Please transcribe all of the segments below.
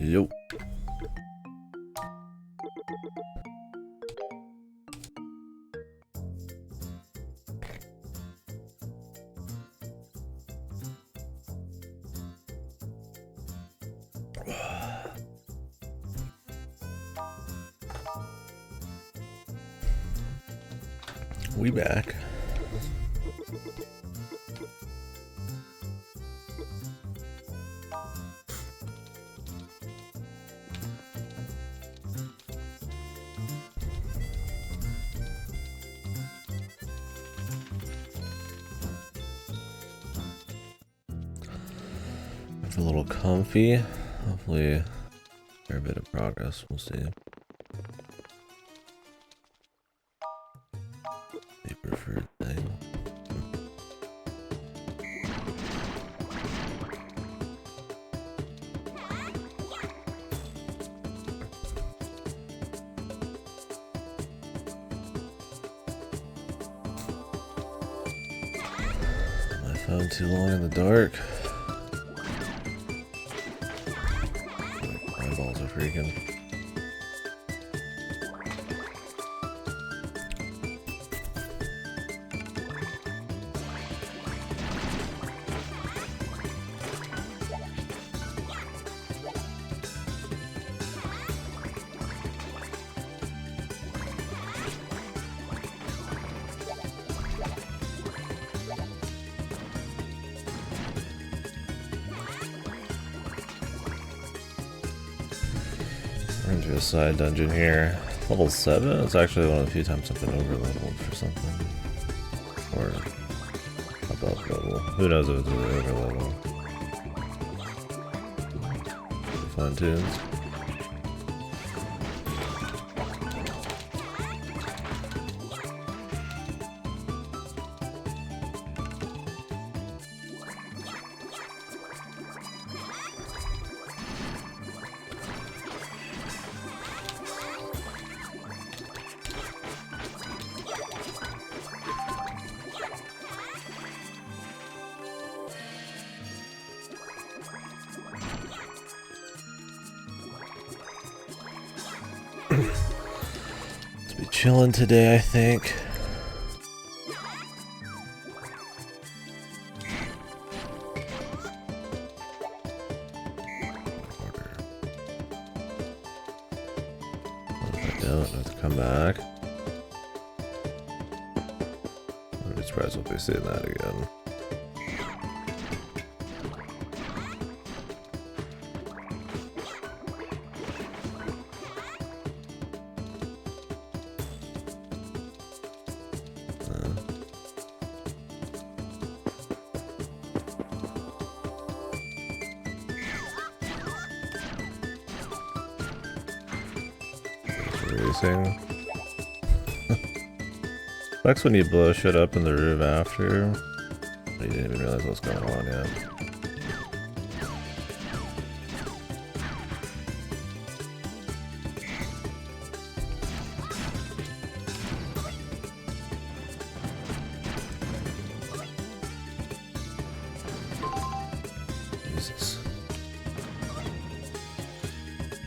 Yo. We back. It's a little comfy. Hopefully, a fair bit of progress. We'll see. The preferred thing. My phone too long in the dark. Eyeballs are freaking. We're into a side dungeon here. Level 7? It's actually one of the few times I've been over leveled for something. Or above level. Who knows if it's really over level. Fun tunes. Let's be chilling today, I think. What if I don't have to come back? I'd be surprised if we see that again. Racing. Sucks when you blow shit up in the roof after. But you didn't even realize what's going on yet. Jesus.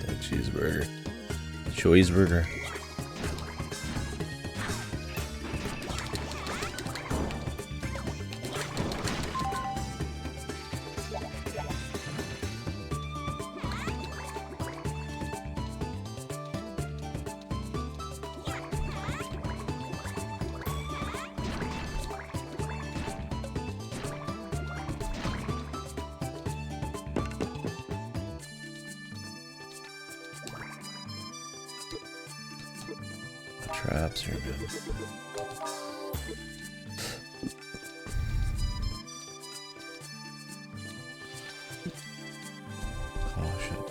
That cheeseburger. Cheeseburger. Traps are good. Oh shit.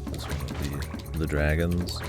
That's one of the dragons.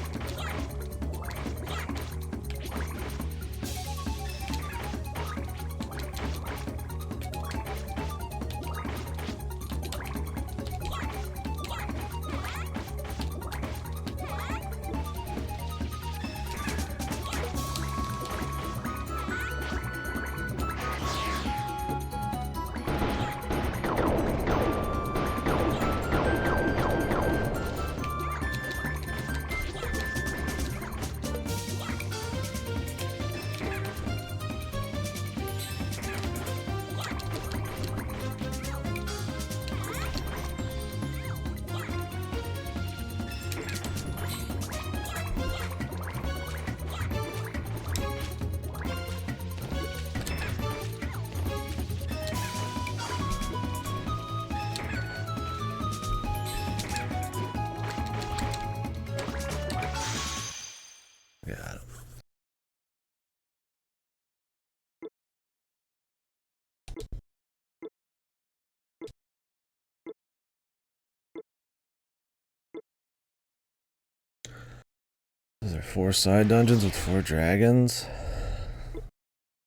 4 side dungeons with 4 dragons.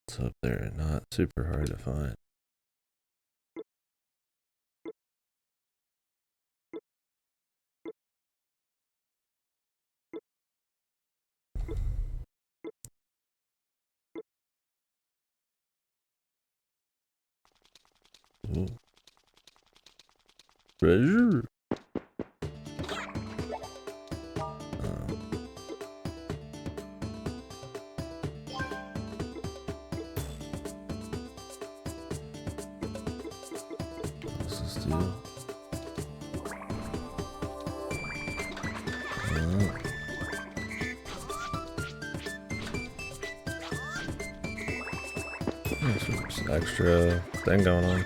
Let's hope they're not super hard to find. Ooh. Treasure. What's this do? There's an extra thing going on.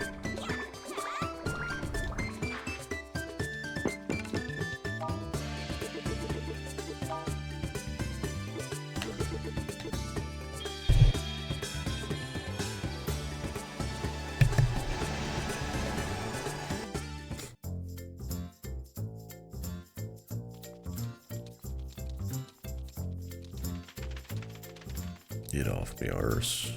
Get off me arse.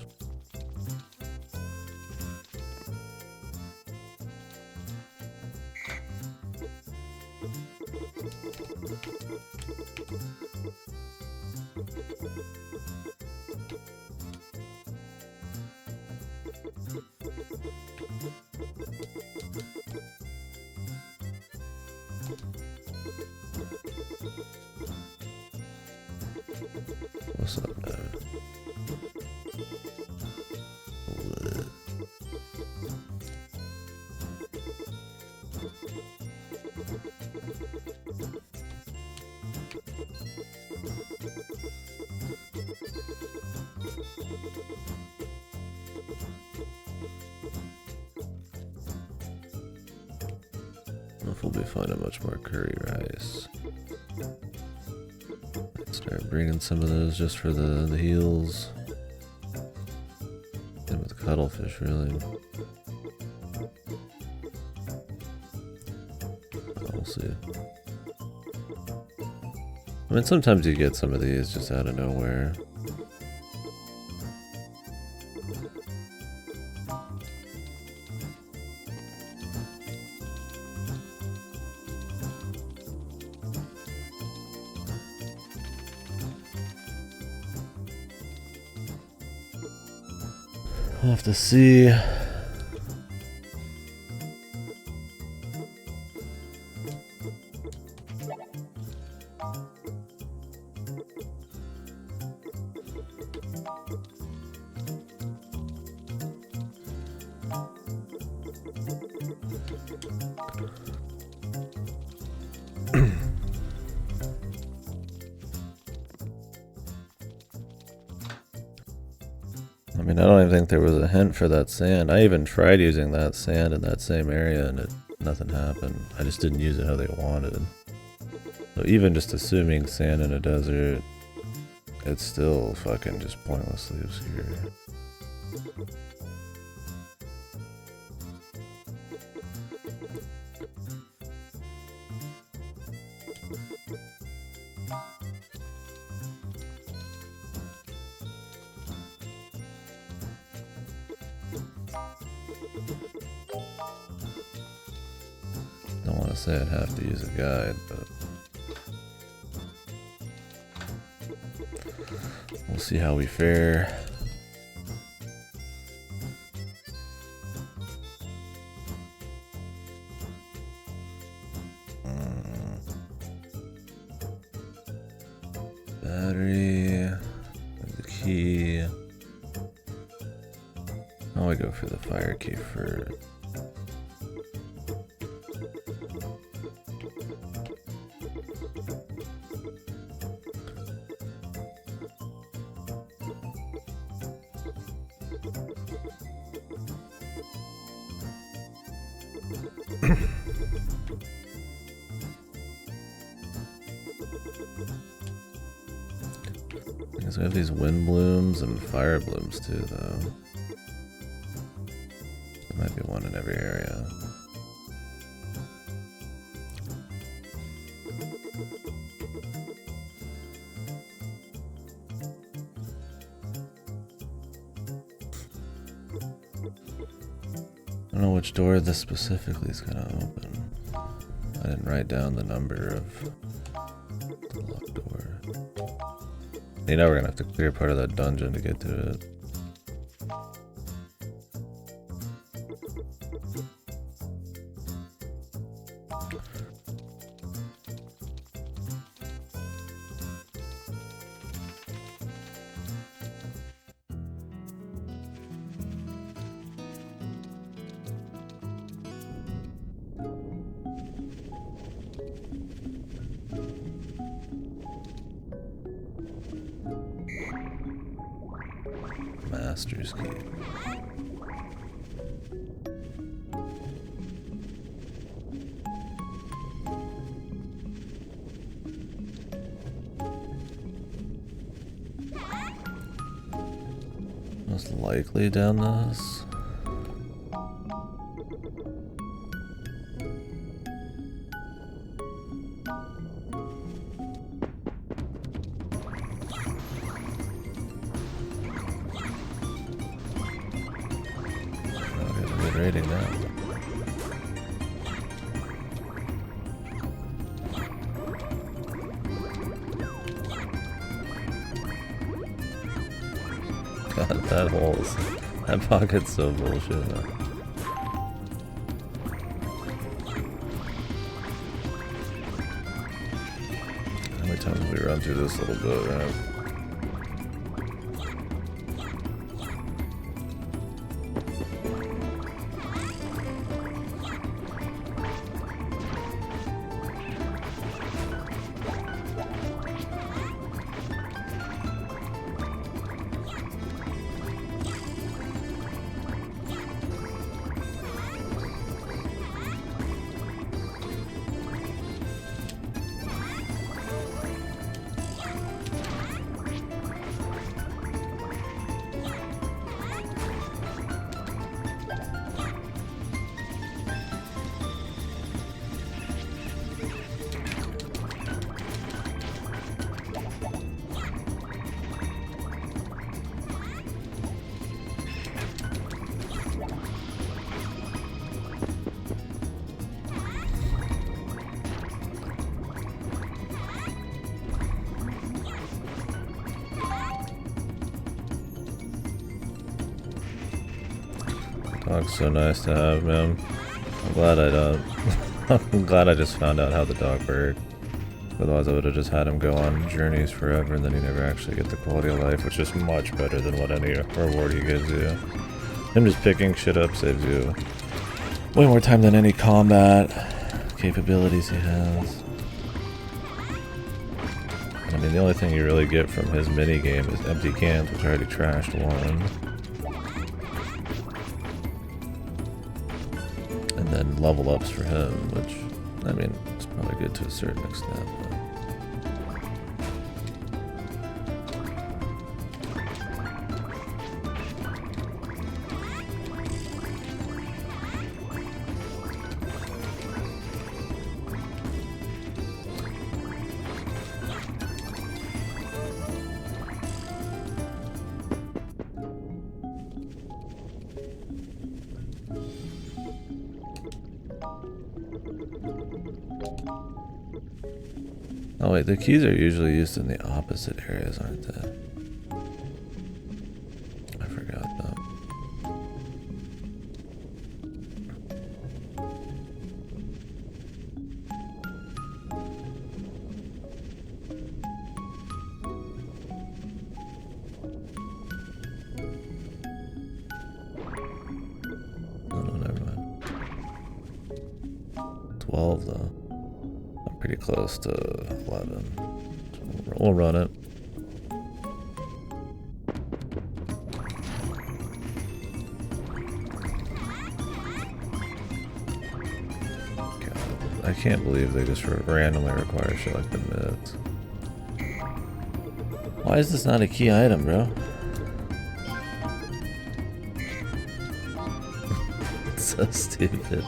What's up, man? We'll be finding much more curry rice. Start bringing some of those just for the heals. And with cuttlefish, really. We'll see. I mean, sometimes you get some of these just out of nowhere. We'll have to see. I mean, I don't even think there was a hint for that sand. I even tried using that sand in that same area and nothing happened. I just didn't use it how they wanted. So even just assuming sand in a desert, it's still fucking just pointlessly obscure. Don't want to say I'd have to use a guide, but we'll see how we fare. Battery, and the key. Oh, I go for the fire key first. So we have these wind blooms and fire blooms too, though. There might be one in every area. don't know which door this specifically is gonna open. I didn't write down the number of the locked door. You know we're gonna have to clear part of that dungeon to get to it. Master's key. Most likely down this. Rating that. God, that hole's that pocket's so bullshit. How many times have we run through this little bit, right? Dog's so nice to have, man. I'm glad I don't. I'm glad I just found out how the dog worked. Otherwise I would have just had him go on journeys forever and then you never actually get the quality of life, which is much better than what any reward he gives you. Him just picking shit up saves you way more time than any combat capabilities he has. I mean, the only thing you really get from his minigame is empty cans, which I already trashed one. And then level ups for him, which, I mean, it's probably good to a certain extent. But oh wait, the keys are usually used in the opposite areas, aren't they? I forgot that. Oh no, never mind. 12 though. Pretty close to 11. So we'll run it. God, I can't believe they just randomly require shit like the mids. Why is this not a key item, bro? It's so stupid.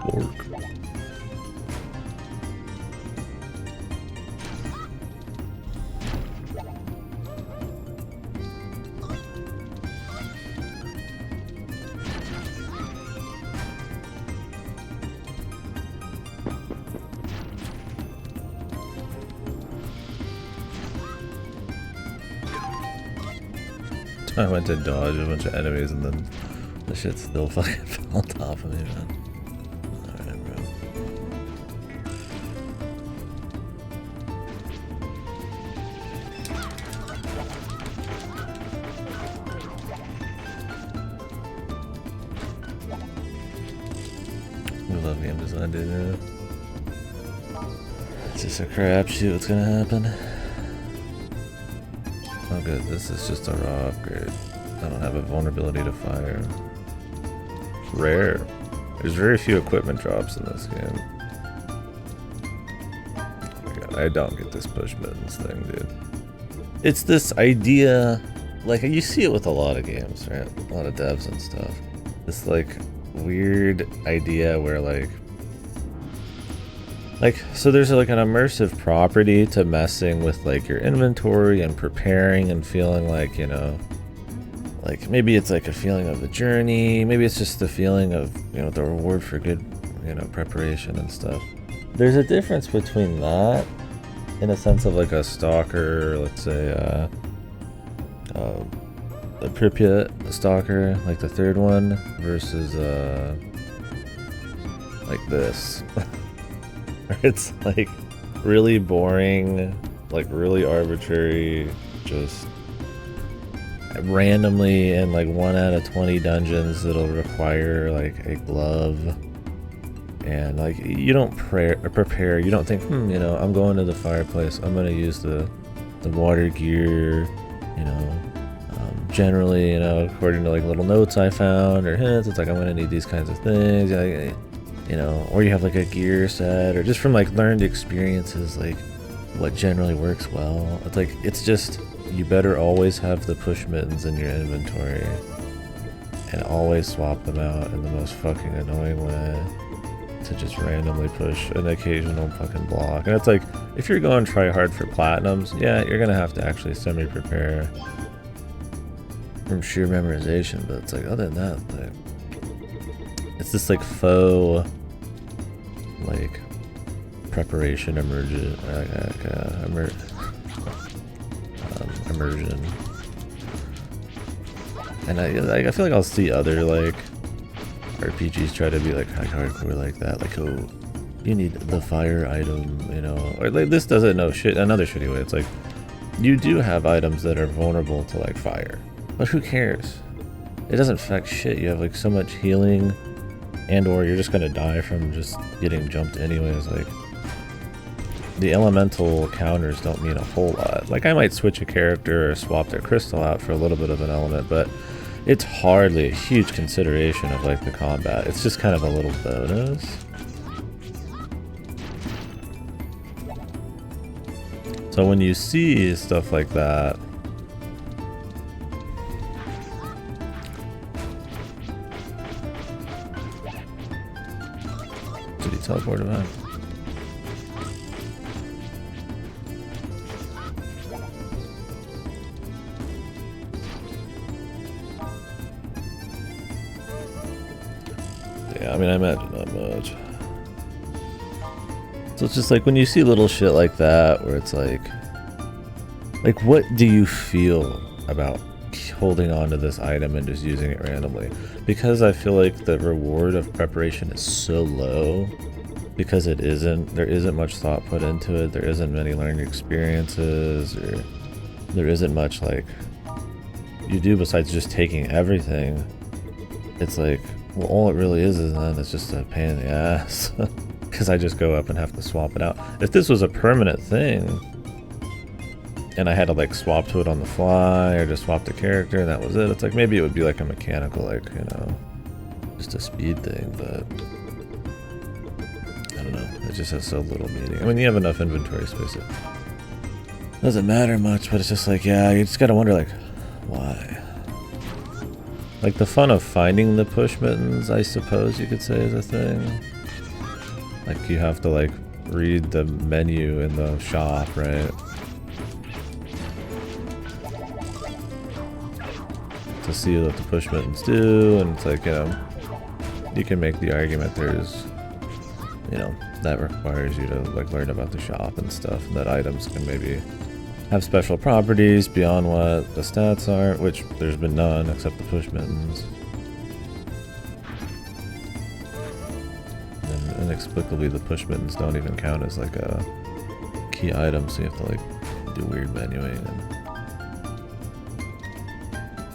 Bork. I went to dodge a bunch of enemies and then the shit still fucking fell on top of me, man. Alright, bro. We love game design, dude. It's just a crapshoot what's gonna happen. Oh good, this is just a raw upgrade. I don't have a vulnerability to fire. Rare. There's very few equipment drops in this game. Oh my god, I don't get this push buttons thing, dude. It's this idea, like you see it with a lot of games, right? A lot of devs and stuff. This like weird idea where so there's like an immersive property to messing with like your inventory and preparing and feeling like, you know, like maybe it's like a feeling of the journey, maybe it's just the feeling of, you know, the reward for good, you know, preparation and stuff. There's a difference between that in a sense of like a stalker, let's say the Pripyat stalker, like the third one, versus like this. It's like really boring, like really arbitrary, just randomly in like 1 out of 20 dungeons that'll require like a glove, and like you don't prepare, you don't think, you know, I'm going to the fireplace, I'm gonna use the water gear, you know, generally, you know, according to like little notes I found or hints, it's like I'm gonna need these kinds of things, you know, or you have like a gear set, or just from like learned experiences, like what generally works well. It's like, it's just, you better always have the push mittens in your inventory and always swap them out in the most fucking annoying way to just randomly push an occasional fucking block. And it's like, if you're going try hard for platinums, yeah, you're gonna have to actually semi-prepare from sheer memorization, but it's like, other than that, like, it's this like faux, like, preparation immersion, immersion. And I feel like I'll see other like RPGs try to be like hardcore like that, like, oh, you need the fire item, you know, or like this does it another shitty way. It's like, you do have items that are vulnerable to like fire, but who cares? It doesn't affect shit. You have like so much healing, and or you're just gonna die from just getting jumped anyways. Like, the elemental counters don't mean a whole lot. Like, I might switch a character or swap their crystal out for a little bit of an element, but it's hardly a huge consideration of like the combat. It's just kind of a little bonus. So when you see stuff like that, did he teleport him out? Yeah, I mean, I imagine not much. So it's just like when you see little shit like that, where it's like what do you feel about holding on to this item and just using it randomly? Because I feel like the reward of preparation is so low, because there isn't much thought put into it, there isn't many learning experiences, or there isn't much like you do besides just taking everything. It's like, well, all it really is then it's just a pain in the ass. Because I just go up and have to swap it out. If this was a permanent thing, and I had to like swap to it on the fly, or just swap the character and that was it, it's like maybe it would be like a mechanical, like, you know, just a speed thing, but I don't know, it just has so little meaning. I mean, you have enough inventory space, it doesn't matter much, but it's just like, yeah, you just gotta wonder, like, why? Like, the fun of finding the push mittens, I suppose you could say, is a thing. Like, you have to, like, read the menu in the shop, right? To see what the push mittens do, and it's like, you know, you can make the argument there's, you know, that requires you to, like, learn about the shop and stuff, and that items can maybe have special properties beyond what the stats are, which there's been none except the push mittens. And inexplicably the push mittens don't even count as like a key item, so you have to like do weird menuing. And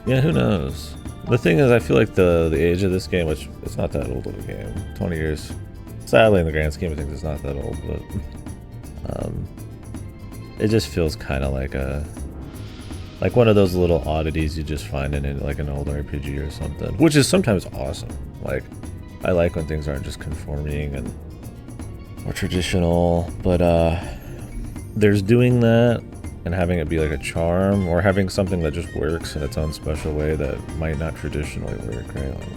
yeah, who knows? The thing is, I feel like the age of this game, which it's not that old of a game, 20 years. Sadly, in the grand scheme of things, it's not that old, but it just feels kind of like one of those little oddities you just find in like an old RPG or something, which is sometimes awesome. Like, I like when things aren't just conforming and more traditional, but there's doing that and having it be like a charm, or having something that just works in its own special way that might not traditionally work, right? Like,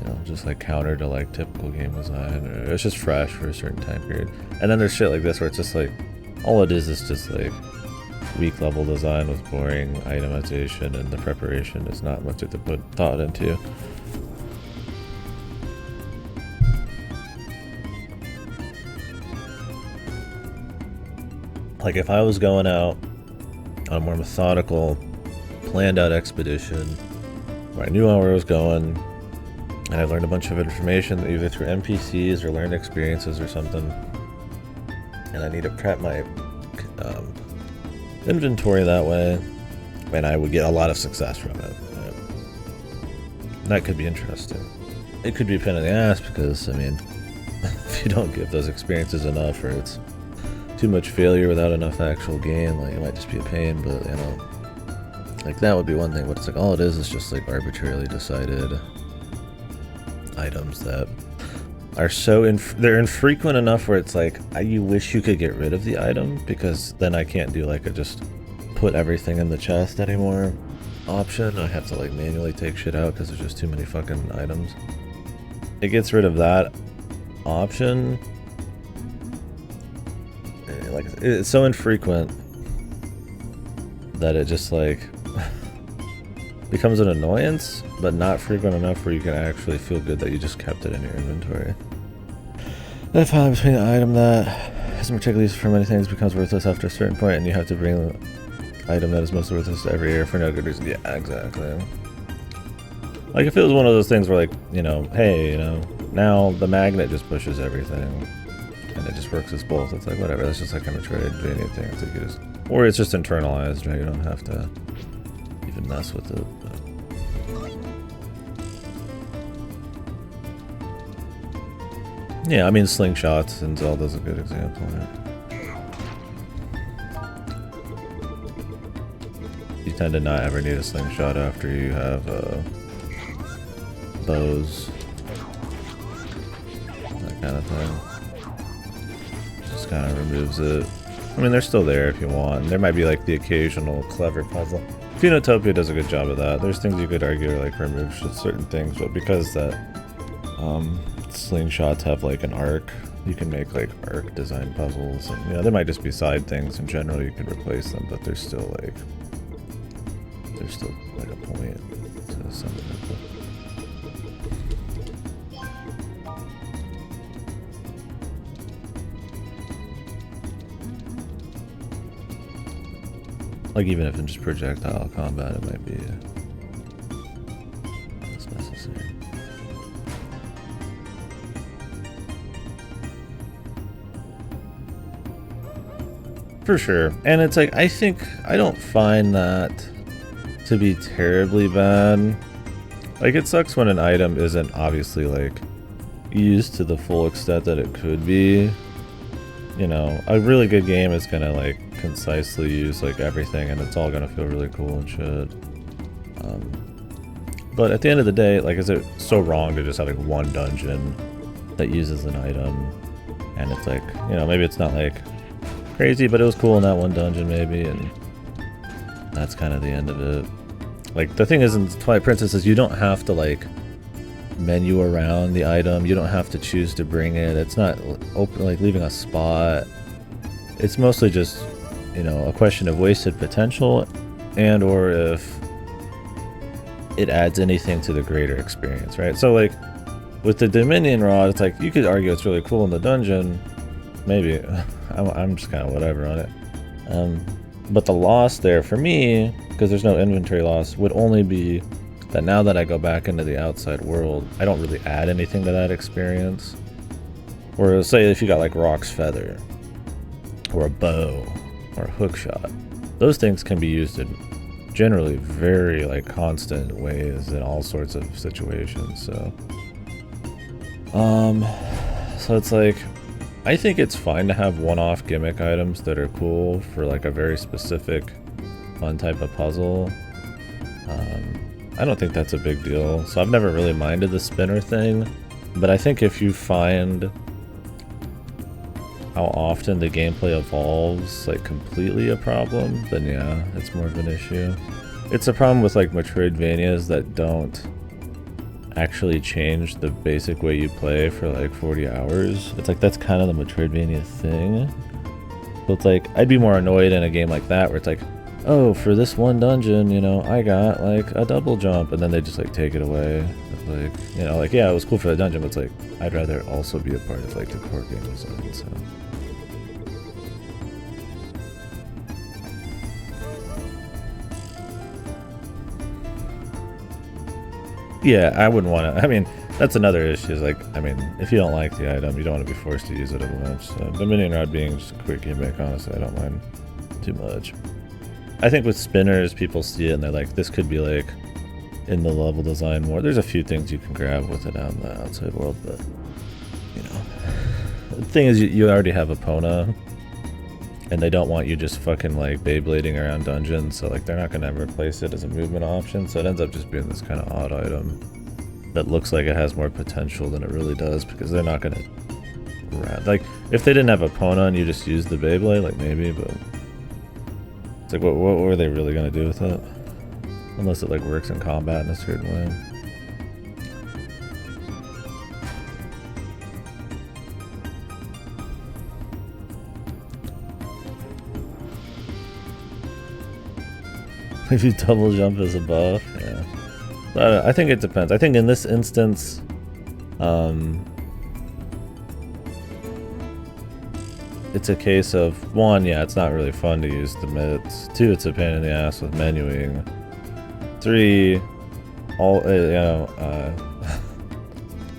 you know, just like counter to like typical game design, or it's just fresh for a certain time period. And then there's shit like this where it's just like, all it is just like weak level design with boring itemization, and the preparation is not much to put thought into. Like, if I was going out on a more methodical, planned out expedition where I knew where I was going, and I learned a bunch of information either through NPCs or learned experiences or something, and I need to prep my inventory that way, and I would get a lot of success from it. Right? That could be interesting. It could be a pain in the ass because, I mean, if you don't give those experiences enough, or it's too much failure without enough actual gain, like, it might just be a pain. But, you know, like, that would be one thing, but it's like all it is just like arbitrarily decided items that are so they're infrequent enough where it's like you wish you could get rid of the item, because then I can't do like a just put everything in the chest anymore option. I have to like manually take shit out because there's just too many fucking items. It gets rid of that option. Like, it's so infrequent that it just like becomes an annoyance, but not frequent enough where you can actually feel good that you just kept it in your inventory. Then finally, between the item that isn't particularly used for many things becomes worthless after a certain point, and you have to bring the item that is most worthless to every area for no good reason. Yeah, exactly. Like, if it was one of those things where, like, you know, hey, you know, now the magnet just pushes everything, and it just works as both. It's like, whatever, that's just like kind of trade anything. It's like just, or it's just internalized, right? You don't have to even mess with it. But. Yeah, I mean, slingshots and Zelda's a good example. Right? You tend to not ever need a slingshot after you have bows, that kind of thing. Just kind of removes it. I mean, they're still there if you want. There might be like the occasional clever puzzle. Phenotopia does a good job of that. There's things you could argue like remove certain things, but because that slingshots have like an arc, you can make like arc design puzzles, and you know, there might just be side things in general, you can replace them, but there's still like a point to some of it. Like, even if in just projectile combat, it might be it's necessary. For sure. And it's like, I don't find that to be terribly bad. Like, it sucks when an item isn't obviously like used to the full extent that it could be. You know, a really good game is gonna like concisely use like everything, and it's all gonna feel really cool and shit. But at the end of the day, like, is it so wrong to just have like one dungeon that uses an item, and it's like, you know, maybe it's not like crazy, but it was cool in that one dungeon maybe, and that's kind of the end of it. Like, the thing is in Twilight Princess is you don't have to, like, menu around the item. You don't have to choose to bring it. It's not open, like, leaving a spot. It's mostly just, you know, a question of wasted potential and or if it adds anything to the greater experience, right? So, like, with the Dominion Rod, it's like, you could argue it's really cool in the dungeon. Maybe. I'm just kind of whatever on it. But the loss there, for me, because there's no inventory loss, would only be that now that I go back into the outside world, I don't really add anything to that experience. Whereas, say, if you got, like, Rock's Feather, or a bow, or a hook shot, those things can be used in generally very, like, constant ways in all sorts of situations, so... So it's like, I think it's fine to have one-off gimmick items that are cool for, like, a very specific fun type of puzzle. I don't think that's a big deal, so I've never really minded the spinner thing, but I think if you find how often the gameplay evolves, like, completely a problem, then yeah, it's more of an issue. It's a problem with, like, Metroidvanias that don't actually change the basic way you play for, like, 40 hours. It's like, that's kind of the Metroidvania thing. So it's like, I'd be more annoyed in a game like that where it's like, oh, for this one dungeon, you know, I got, like, a double jump, and then they just, like, take it away. It's like, you know, like, yeah, it was cool for the dungeon, but it's like, I'd rather also be a part of, like, the core game design, so... Yeah, I wouldn't want to. I mean, that's another issue. Is like, I mean, if you don't like the item, you don't want to be forced to use it a bunch. So, Dominion Rod being just a quick gimmick, honestly, I don't mind too much. I think with spinners, people see it and they're like, this could be like in the level design more. There's a few things you can grab with it out in the outside world, but you know, the thing is, you already have Epona, and they don't want you just fucking like Beyblading around dungeons, so like they're not gonna ever place it as a movement option, so it ends up just being this kind of odd item that looks like it has more potential than it really does, because they're not gonna like, if they didn't have Epona and you just used the Beyblade, like maybe, but it's like what were they really gonna do with it? Unless it like works in combat in a certain way. If you double jump as a buff, yeah. But I think it depends. I think in this instance, it's a case of, one, yeah, it's not really fun to use the mitts. Two, it's a pain in the ass with menuing. Three,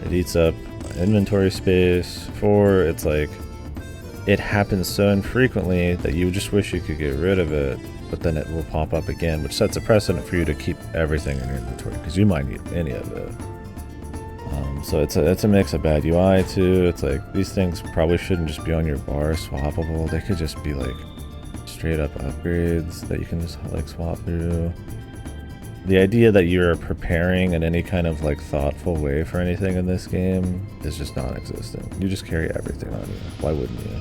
it eats up inventory space. Four, it's like, it happens so infrequently that you just wish you could get rid of it, but then it will pop up again, which sets a precedent for you to keep everything in your inventory, because you might need any of it. So it's a mix of bad UI too. It's like, these things probably shouldn't just be on your bar swappable. They could just be like straight up upgrades that you can just like swap through. The idea that you're preparing in any kind of like thoughtful way for anything in this game is just non-existent. You just carry everything on you. Why wouldn't you?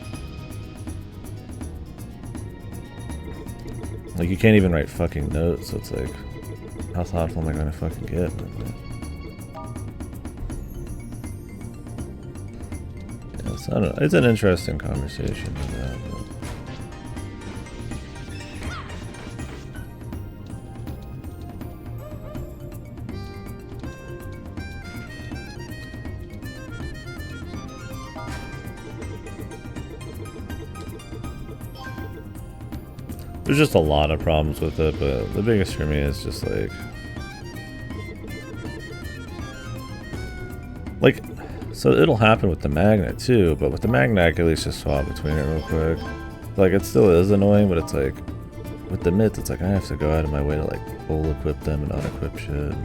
Like, you can't even write fucking notes, so it's like, how thoughtful am I gonna fucking get? Yeah, so I don't know. It's an interesting conversation. There's just a lot of problems with it, but the biggest for me is just like, so it'll happen with the magnet too, but with the magnet I can at least just swap between it real quick. Like, it still is annoying, but it's like, with the mitts, it's like I have to go out of my way to like full equip them and unequip shit.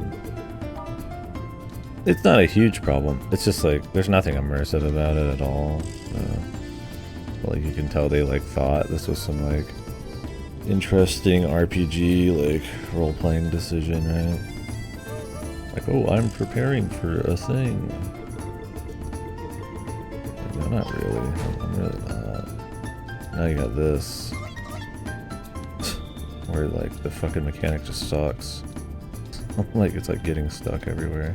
It's not a huge problem. It's just like, there's nothing immersive about it at all. But like, you can tell they like thought this was some like interesting RPG, like, role-playing decision, right? Like, oh, I'm preparing for a thing. Like, no, not really. I'm really not. Now you got this. Where, like, the fucking mechanic just sucks. Like it's like getting stuck everywhere.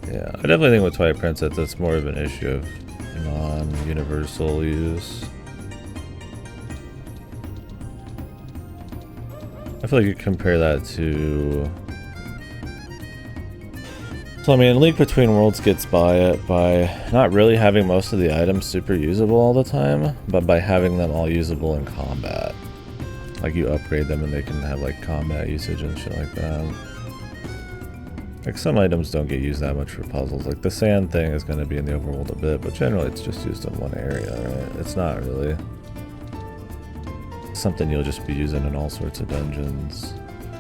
Yeah, I definitely think with Twilight Princess that's more of an issue of non-universal use. I feel like you compare that to... So I mean, Link Between Worlds gets by it by not really having most of the items super usable all the time, but by having them all usable in combat. Like you upgrade them and they can have like combat usage and shit like that. Like some items don't get used that much for puzzles. Like the sand thing is going to be in the overworld a bit, but generally it's just used in one area, right? It's not really something you'll just be using in all sorts of dungeons.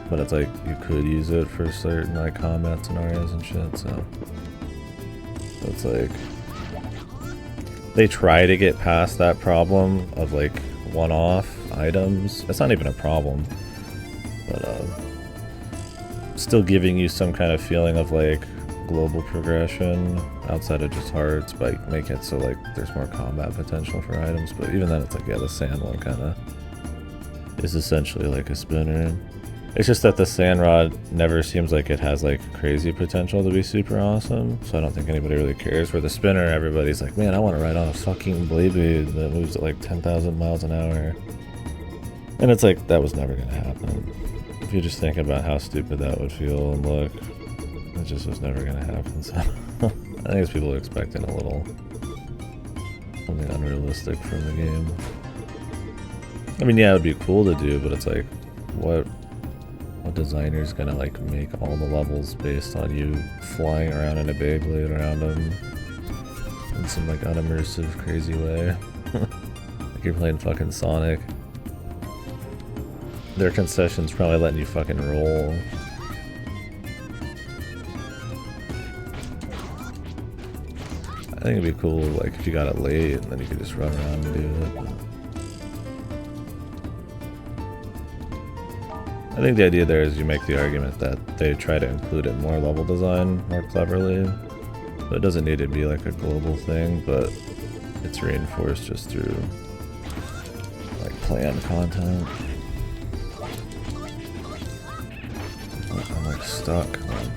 But it's like you could use it for certain like combat scenarios and shit, so it's like they try to get past that problem of like one-off items. It's not even a problem, but still giving you some kind of feeling of like global progression outside of just hearts, but make it so like there's more combat potential for items. But even then it's like, yeah, the sand one kind of is essentially like a spinner. It's just that the sand rod never seems like it has like crazy potential to be super awesome, so I don't think anybody really cares. Where the spinner, everybody's like, man, I want to ride on a fucking blade that moves at like 10,000 miles an hour. And it's like, that was never gonna happen. If you just think about how stupid that would feel and look, it just was never gonna happen. So I think it's people expecting a little something unrealistic from the game. I mean, yeah, it would be cool to do, but it's like, what designer's gonna like make all the levels based on you flying around in a Beyblade around them in some like unimmersive crazy way? Like you're playing fucking Sonic. Their concession's probably letting you fucking roll. I think it'd be cool like if you got it late and then you could just run around and do it. I think the idea there is you make the argument that they try to include it more level design more cleverly. So it doesn't need to be like a global thing, but it's reinforced just through like planned content. I'm like stuck. Come on.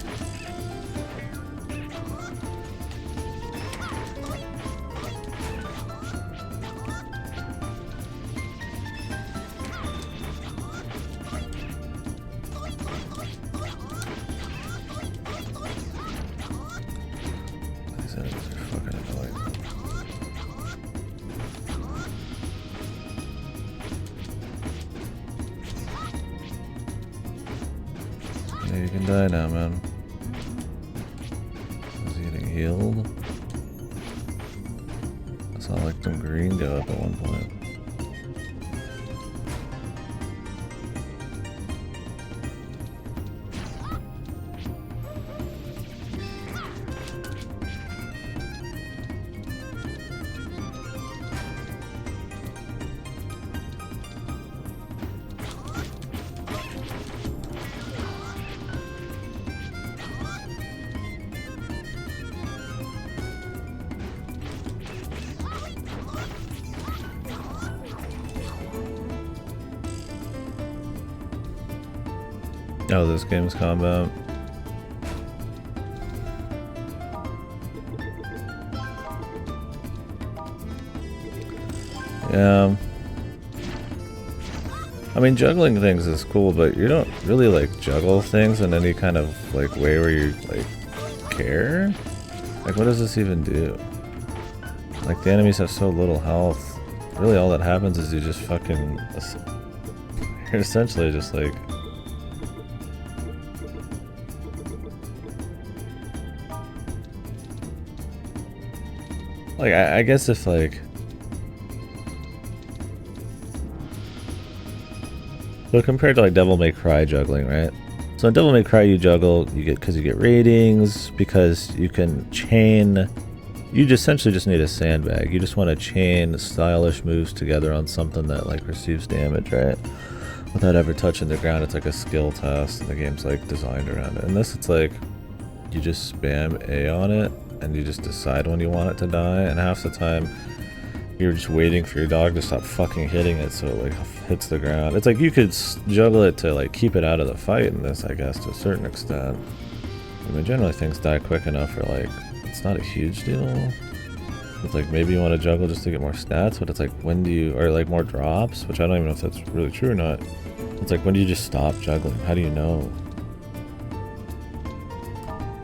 Yeah, you can die now, man. Is he getting healed? I saw like some green go up at one point. Oh, this game's combat. Yeah. I mean, juggling things is cool, but you don't really like juggle things in any kind of like way where you like care. Like, what does this even do? Like, the enemies have so little health. Really, all that happens is you just fucking... You're essentially just like... Like, I guess if, like... So compared to, like, Devil May Cry juggling, right? So in Devil May Cry you juggle, you get, because you get ratings, because you can chain you essentially just need a sandbag. You just want to chain stylish moves together on something that like receives damage, right? Without ever touching the ground. It's like a skill test, and the game's like designed around it. And this, it's like you just spam A on it, and you just decide when you want it to die. And half the time, you're just waiting for your dog to stop fucking hitting it so it like hits the ground. It's like you could juggle it to like keep it out of the fight in this, I guess, to a certain extent. I mean, generally things die quick enough for like, it's not a huge deal. It's like maybe you want to juggle just to get more stats, but it's like when do you, or like more drops, which I don't even know if that's really true or not. It's like when do you just stop juggling? How do you know?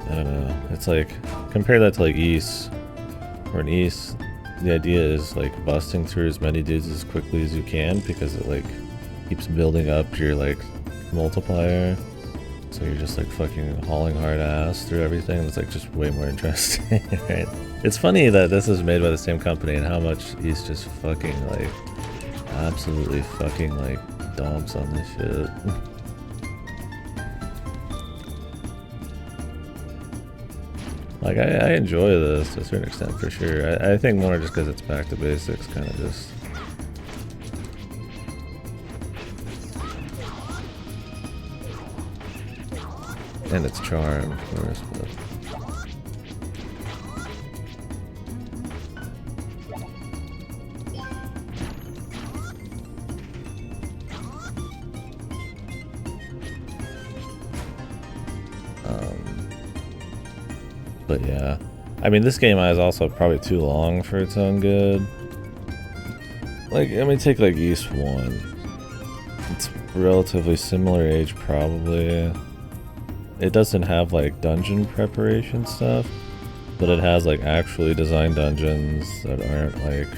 I don't know. It's like, compare that to like East, or in East, the idea is like busting through as many dudes as quickly as you can because it like keeps building up your like multiplier. So you're just like fucking hauling hard ass through everything. It's like just way more interesting, right? It's funny that this is made by the same company and how much East just fucking like absolutely fucking like dumps on this shit. Like I enjoy this to a certain extent for sure. I think more just because it's back to basics, kind of just. And its charm, of course, but. But yeah, I mean, this game is also probably too long for its own good. Like, I mean, take like East 1. It's relatively similar age, probably. It doesn't have like dungeon preparation stuff, but it has like actually designed dungeons that aren't like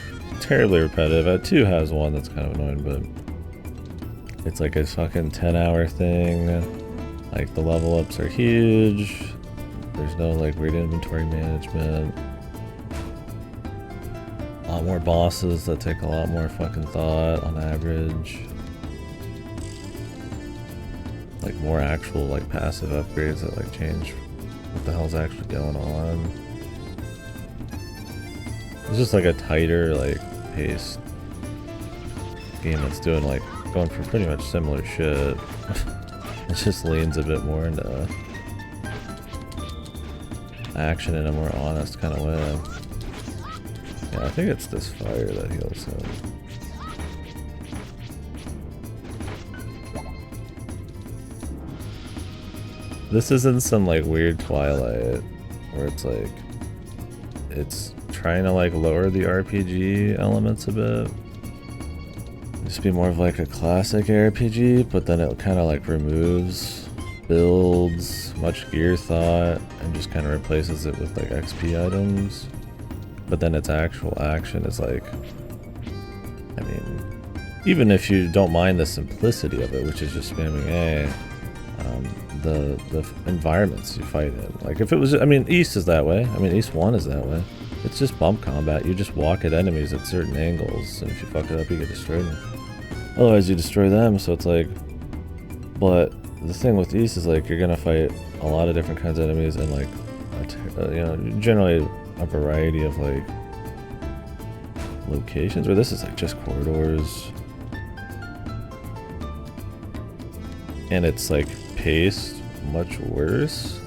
terribly repetitive. 2 has one that's kind of annoying, but it's like a fucking 10-hour thing. Like the level ups are huge. There's no like weird inventory management. A lot more bosses that take a lot more fucking thought on average. Like more actual like passive upgrades that like change what the hell's actually going on. It's just like a tighter like paced game that's doing like going for pretty much similar shit. It just leans a bit more into action in a more honest kind of way. Yeah, I think it's this fire that heals him. This isn't some like weird Twilight where it's like it's trying to like lower the RPG elements a bit. Just be more of like a classic RPG, but then it kind of like removes builds, much gear thought, and just kind of replaces it with like XP items. But then its actual action is like, I mean, even if you don't mind the simplicity of it, which is just spamming A, the environments you fight in. Like if it was, I mean, East is that way. I mean, East 1 is that way. It's just bump combat. You just walk at enemies at certain angles, and if you fuck it up, you get destroyed. Otherwise, you destroy them. So it's like, but the thing with East is like you're gonna fight a lot of different kinds of enemies and like you know, generally a variety of like locations, where this is like just corridors, and it's like paced much worse.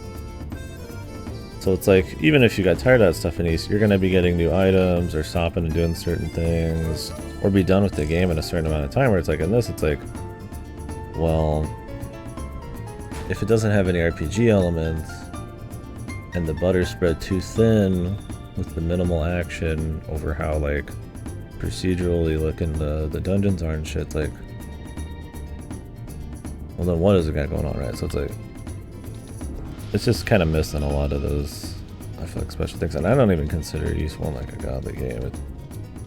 So it's like even if you got tired of that stuff in East, you're gonna be getting new items or stopping and doing certain things, or be done with the game in a certain amount of time. Where it's like in this, it's like, well, if it doesn't have any RPG elements and the butter's spread too thin with the minimal action over how like procedurally looking the dungeons are and shit, like, well then what is it got going on, right? So it's like, it's just kind of missing a lot of those, I feel like, special things. And I don't even consider East 1 like a godly game. It's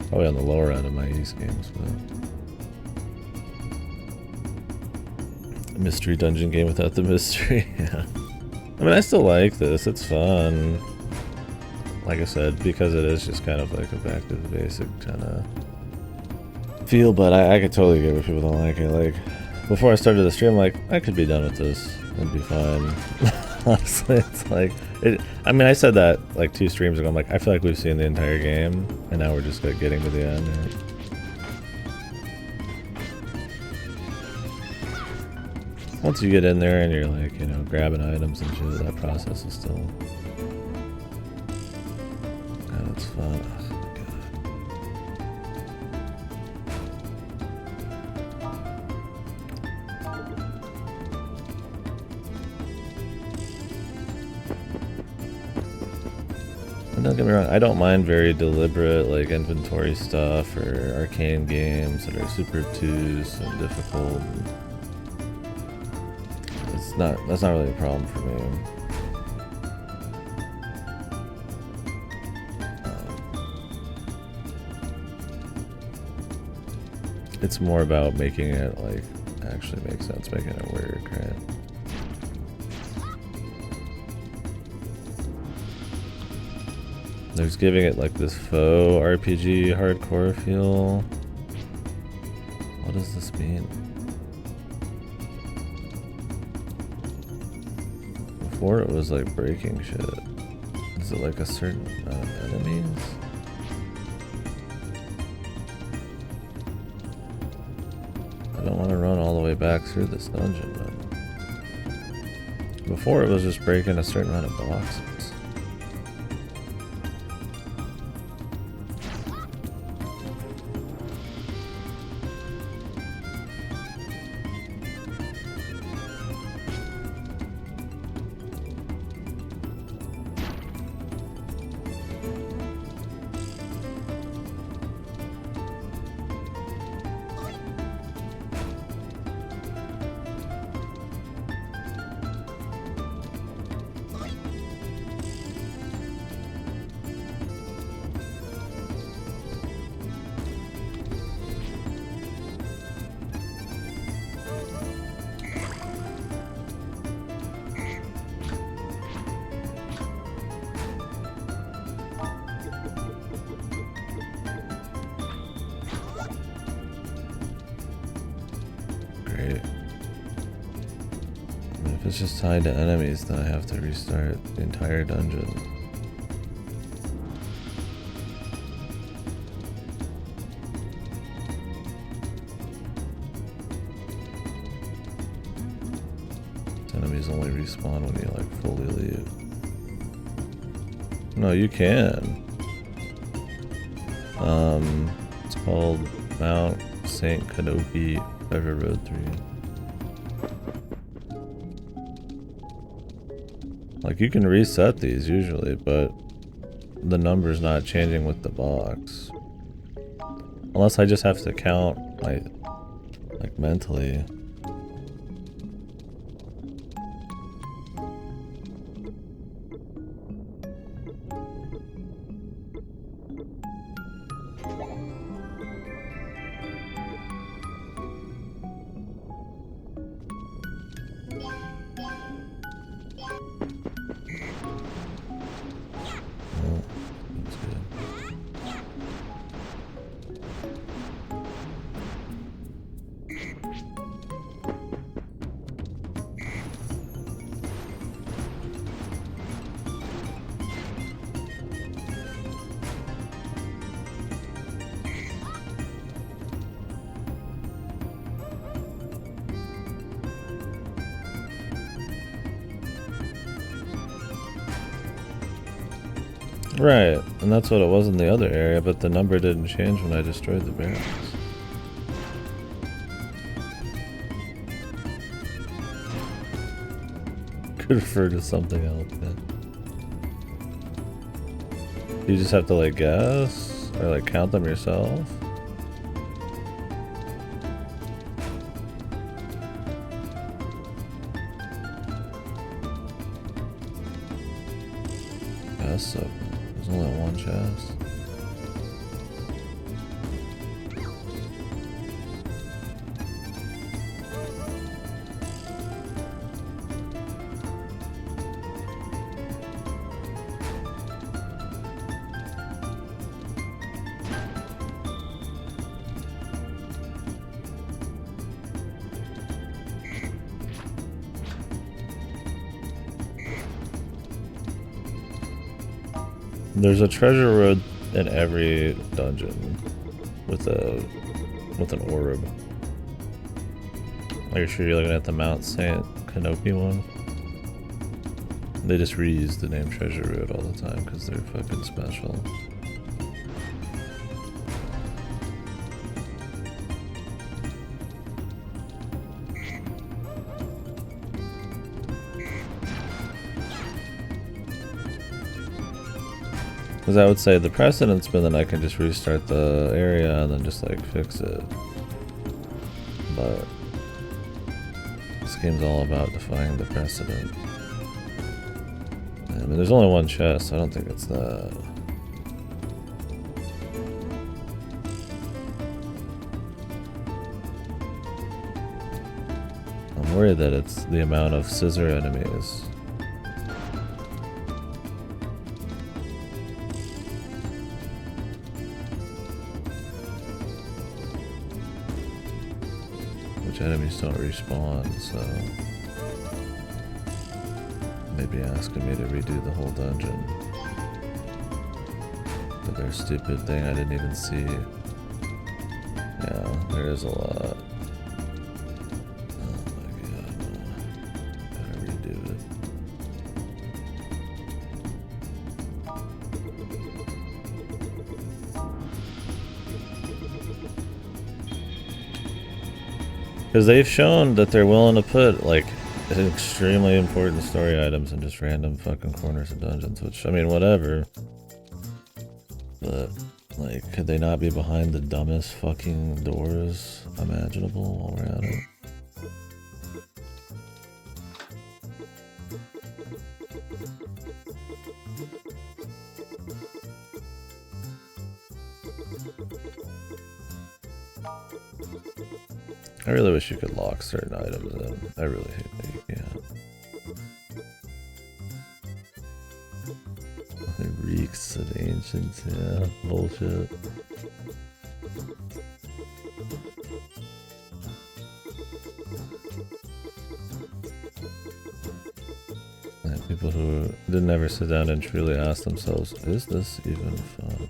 probably on the lower end of my East games, but mystery dungeon game without the mystery. Yeah, I mean, I still like this, it's fun, like I said, because it is just kind of like a back to the basic kind of feel. But I could totally get where people don't like it. Like before I started the stream, like I could be done with this and be fine. Honestly, it's like I mean, I said that like 2 streams ago. I'm like, I feel like we've seen the entire game, and now we're just like getting to the end. Right? Once you get in there and you're like, you know, grabbing items and shit, that process is still. God, it's fun. Don't get me wrong, I don't mind very deliberate like inventory stuff or arcane games that are super obtuse and difficult. That's not really a problem for me. It's more about making it like actually make sense, making it work, right? There's giving it like this faux RPG hardcore feel. What does this mean? Before it was like breaking shit. Is it like a certain amount of enemies? I don't want to run all the way back through this dungeon, but before it was just breaking a certain amount of boxes. If it's just tied to enemies, then I have to restart the entire dungeon. Enemies only respawn when you like fully leave. No, you can. It's called Mount St. Kanopi, River Road 3. Like, you can reset these usually, but the number's not changing with the box. Unless I just have to count, like mentally. Right, and that's what it was in the other area, but the number didn't change when I destroyed the barrels. Could refer to something else then. You just have to like guess, or like count them yourself? Guess so. There's only one chest. There's a treasure road in every dungeon with an orb. Are you sure you're looking at the Mount St. Canopi one? They just reuse the name Treasure Road all the time because they're fucking special. Because I would say the precedent's been that I can just restart the area and then just like fix it. But this game's all about defying the precedent. I mean, there's only one chest, so I don't think it's that. I'm worried that it's the amount of scissor enemies. Which enemies don't respawn, so maybe asking me to redo the whole dungeon for their stupid thing I didn't even see. Yeah, there is a lot. Oh my god, no. Gotta redo it. Because they've shown that they're willing to put, like, extremely important story items in just random fucking corners of dungeons, which, I mean, whatever. But, like, could they not be behind the dumbest fucking doors imaginable while we're at it? I really wish you could lock certain items in. I really hate that you can't. It reeks of ancients, yeah, bullshit. And people who didn't ever sit down and truly ask themselves, is this even fun?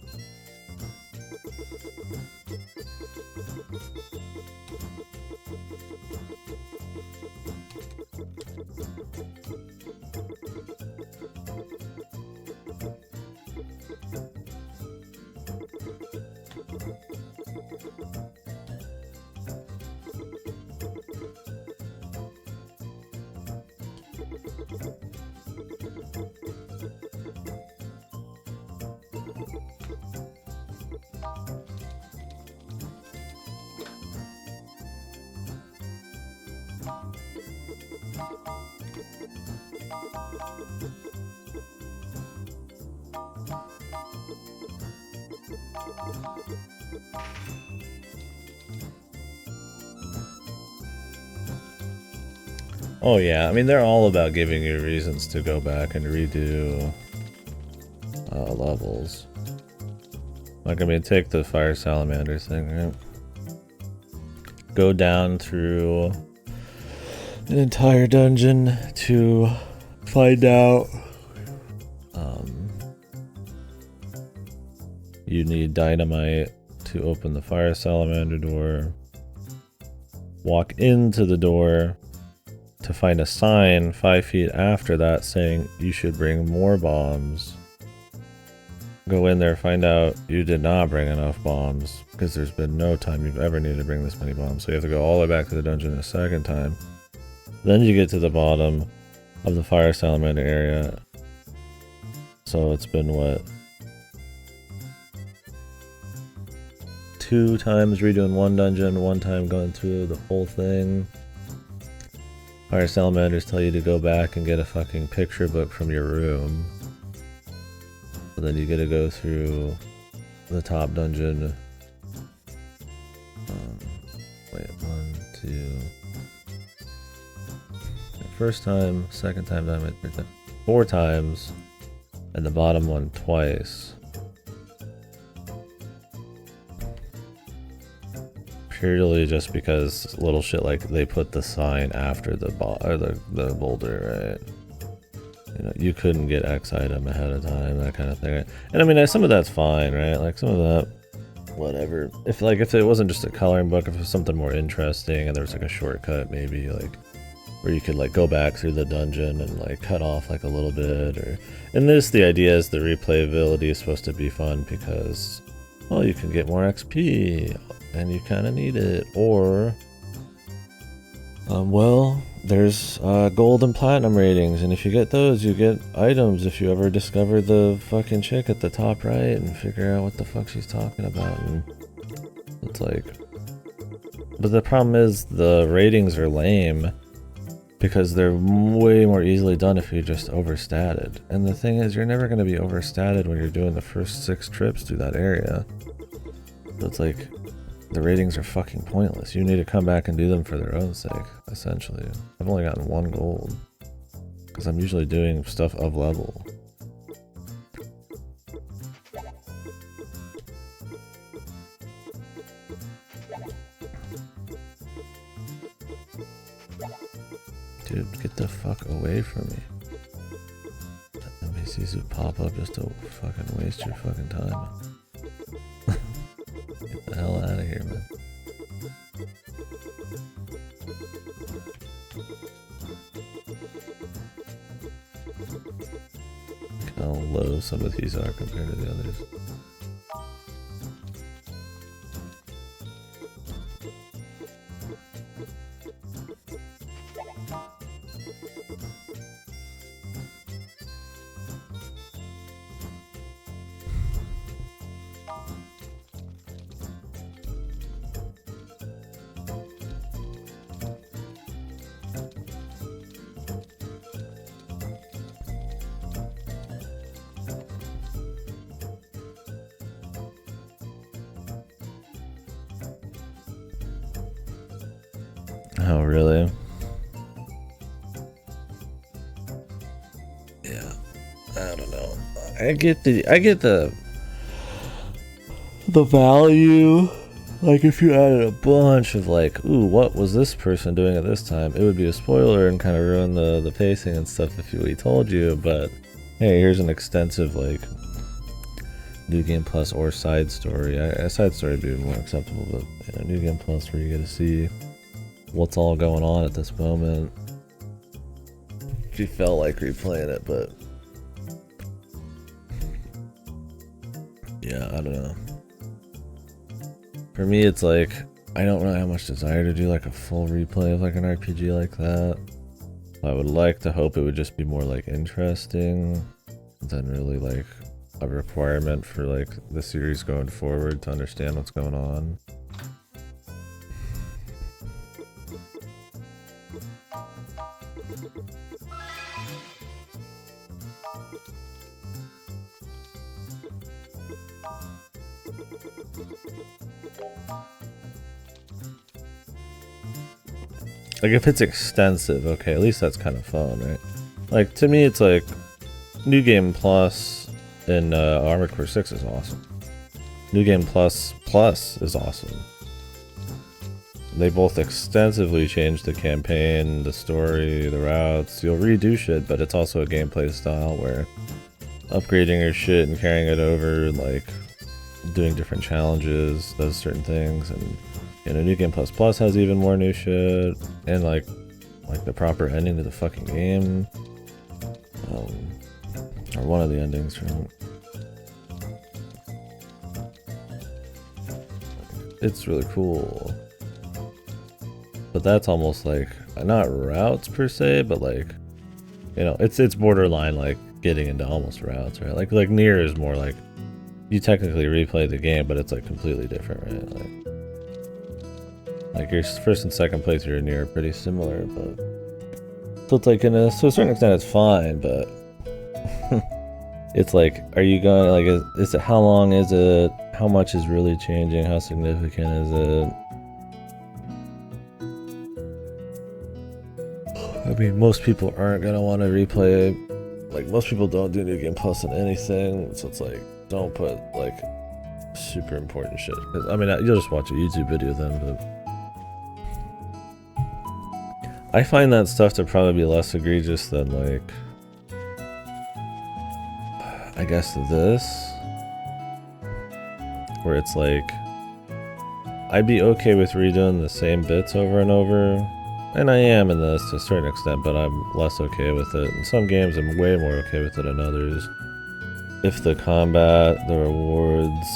Oh yeah, I mean they're all about giving you reasons to go back and redo levels. Like, I mean, take the fire salamander thing, right? Go down through an entire dungeon to find out you need dynamite to open the fire salamander door. Walk into the door to find a sign 5 feet after that saying you should bring more bombs. Go in there, find out you did not bring enough bombs because there's been no time you've ever needed to bring this many bombs. So you have to go all the way back to the dungeon a second time. Then you get to the bottom of the fire salamander area. So it's been what? 2 times redoing one dungeon, 1 time going through the whole thing. Fire salamanders tell you to go back and get a fucking picture book from your room. So then you get to go through the top dungeon. Wait, 1, 2. First time, second time, third time, 4 times, and the bottom one twice. Purely just because little shit like they put the sign after the boulder, right? You know, you couldn't get X item ahead of time, that kind of thing. And I mean, some of that's fine, right? Like some of that, whatever. If it wasn't just a coloring book, if it was something more interesting and there was like a shortcut maybe, like where you could like go back through the dungeon and like cut off like a little bit, or in this the idea is the replayability is supposed to be fun because, well, you can get more XP and you kind of need it, or well, there's gold and platinum ratings, and if you get those you get items if you ever discover the fucking chick at the top right and figure out what the fuck she's talking about. And it's like, but the problem is the ratings are lame because they're way more easily done if you just overstated. And the thing is, you're never going to be overstated when you're doing the first 6 trips through that area. So it's like, the ratings are fucking pointless. You need to come back and do them for their own sake, essentially. I've only gotten 1 gold because I'm usually doing stuff of level. Dude, get the fuck away from me. NPCs who pop up just to fucking waste your fucking time. Get the hell out of here, man. Look how low some of these are compared to the others. Oh, really? Yeah. I don't know. I get the value. Like if you added a bunch of like, ooh, what was this person doing at this time? It would be a spoiler and kind of ruin the pacing and stuff if we told you, but hey, here's an extensive like New Game Plus or side story. A side story would be more acceptable, but you know, New Game Plus where you get to see what's all going on at this moment. She felt like replaying it, but yeah, I don't know. For me, it's like I don't really have much desire to do like a full replay of like an RPG like that. I would like to hope it would just be more like interesting than really like a requirement for like the series going forward to understand what's going on. Like if it's extensive, okay, at least that's kind of fun, right? Like to me, it's like New Game Plus in Armored Core 6 is awesome. New Game Plus is awesome. They both extensively changed the campaign, the story, the routes. You'll redo shit, but it's also a gameplay style where upgrading your shit and carrying it over, like doing different challenges, does certain things, and you know, New Game Plus has even more new shit, and like the proper ending to the fucking game, or one of the endings from it. It's really cool, but that's almost like not routes per se, but like, you know, it's borderline like getting into almost routes, right? Like Nier is more like you technically replay the game, but it's like completely different, right? Like your first and second playthrough in Nier are pretty similar, but so it's like to a certain extent it's fine, but it's like, are you going like is it, how long is it? How much is really changing? How significant is it? I mean, most people aren't gonna want to replay. Like most people don't do New Game Plus in anything, so it's like don't put like super important shit. 'Cause, I mean, you'll just watch a YouTube video then, but I find that stuff to probably be less egregious than like I guess this, where it's like, I'd be okay with redoing the same bits over and over, and I am in this to a certain extent, but I'm less okay with it. In some games, I'm way more okay with it than others. If the combat, the rewards,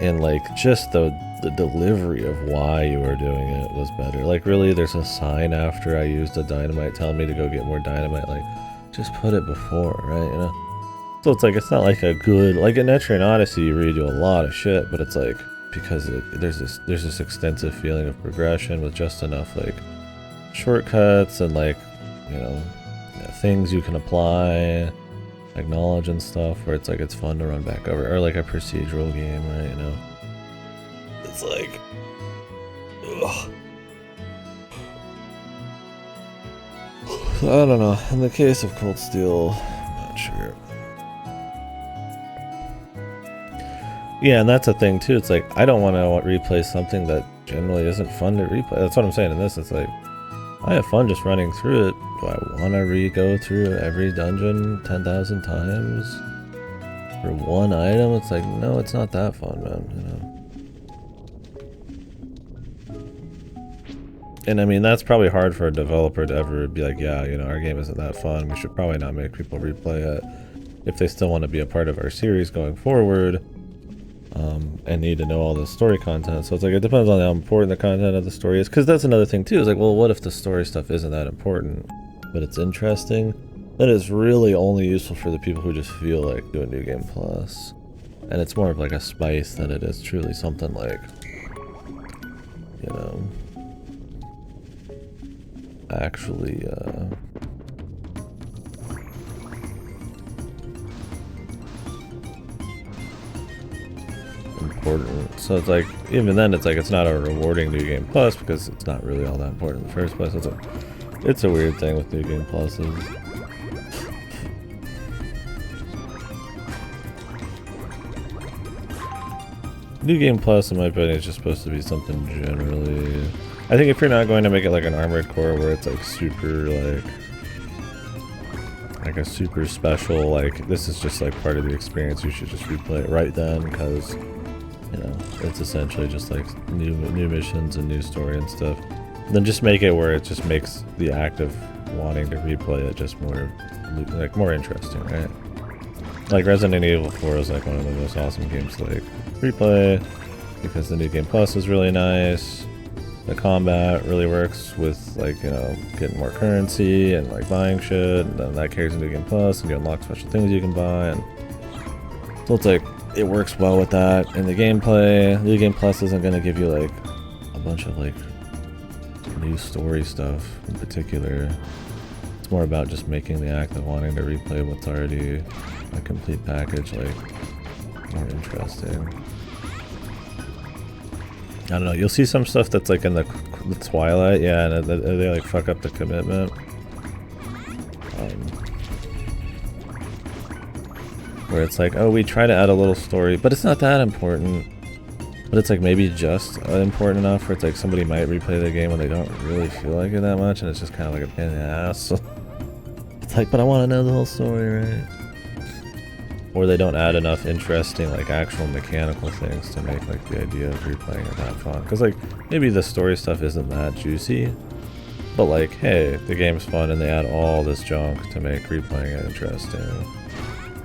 and like just the delivery of why you were doing it was better. Like really, there's a sign after I used the dynamite telling me to go get more dynamite. Like, just put it before, right? You know. So it's like it's not like a good like in Etrian Odyssey you redo a lot of shit, but it's like because there's this extensive feeling of progression with just enough like shortcuts and like you know things you can apply, like knowledge and stuff, where it's like it's fun to run back over, or like a procedural game, right? You know, it's like, ugh. So I don't know. In the case of Cold Steel, I'm not sure. Yeah, and that's a thing too. It's like I don't want to replay something that generally isn't fun to replay. That's what I'm saying in this. It's like I have fun just running through it. Do I want to go through every dungeon 10,000 times for one item? It's like no, it's not that fun, man. You know. And I mean that's probably hard for a developer to ever be like, yeah, you know, our game isn't that fun. We should probably not make people replay it if they still want to be a part of our series going forward. And need to know all the story content. So it's like it depends on how important the content of the story is, because that's another thing too. Is like, well, what if the story stuff isn't that important, but it's interesting? Then it's really only useful for the people who just feel like doing New Game Plus, and it's more of like a spice than it is truly something like, you know, actually important. So it's like even then it's like it's not a rewarding New Game Plus because it's not really all that important in the first place. It's a weird thing with New Game Pluses. New Game Plus in my opinion is just supposed to be something generally. I think if you're not going to make it like an Armored Core where it's like super like a super special, like this is just like part of the experience, you should just replay it right then, because you know it's essentially just like new missions and new story and stuff. Then just make it where it just makes the act of wanting to replay it just more like more interesting, right? Like Resident Evil 4 is like one of the most awesome games to like replay because the New Game Plus is really nice. The combat really works with like, you know, getting more currency and like buying shit, and then that carries into New Game Plus and you unlock special things you can buy, and so it's like it works well with that. And the gameplay, New Game Plus isn't going to give you like a bunch of like new story stuff in particular. It's more about just making the act of wanting to replay what's already a complete package like more interesting. I don't know, you'll see some stuff that's like in the Twilight, yeah, and they like fuck up the commitment. Where it's like, oh, we try to add a little story, but it's not that important. But it's like maybe just important enough where it's like somebody might replay the game when they don't really feel like it that much, and it's just kind of like a pain in the ass. It's like, but I want to know the whole story, right? Or they don't add enough interesting like actual mechanical things to make like the idea of replaying it that fun. Because like maybe the story stuff isn't that juicy, but like hey, the game's fun and they add all this junk to make replaying it interesting.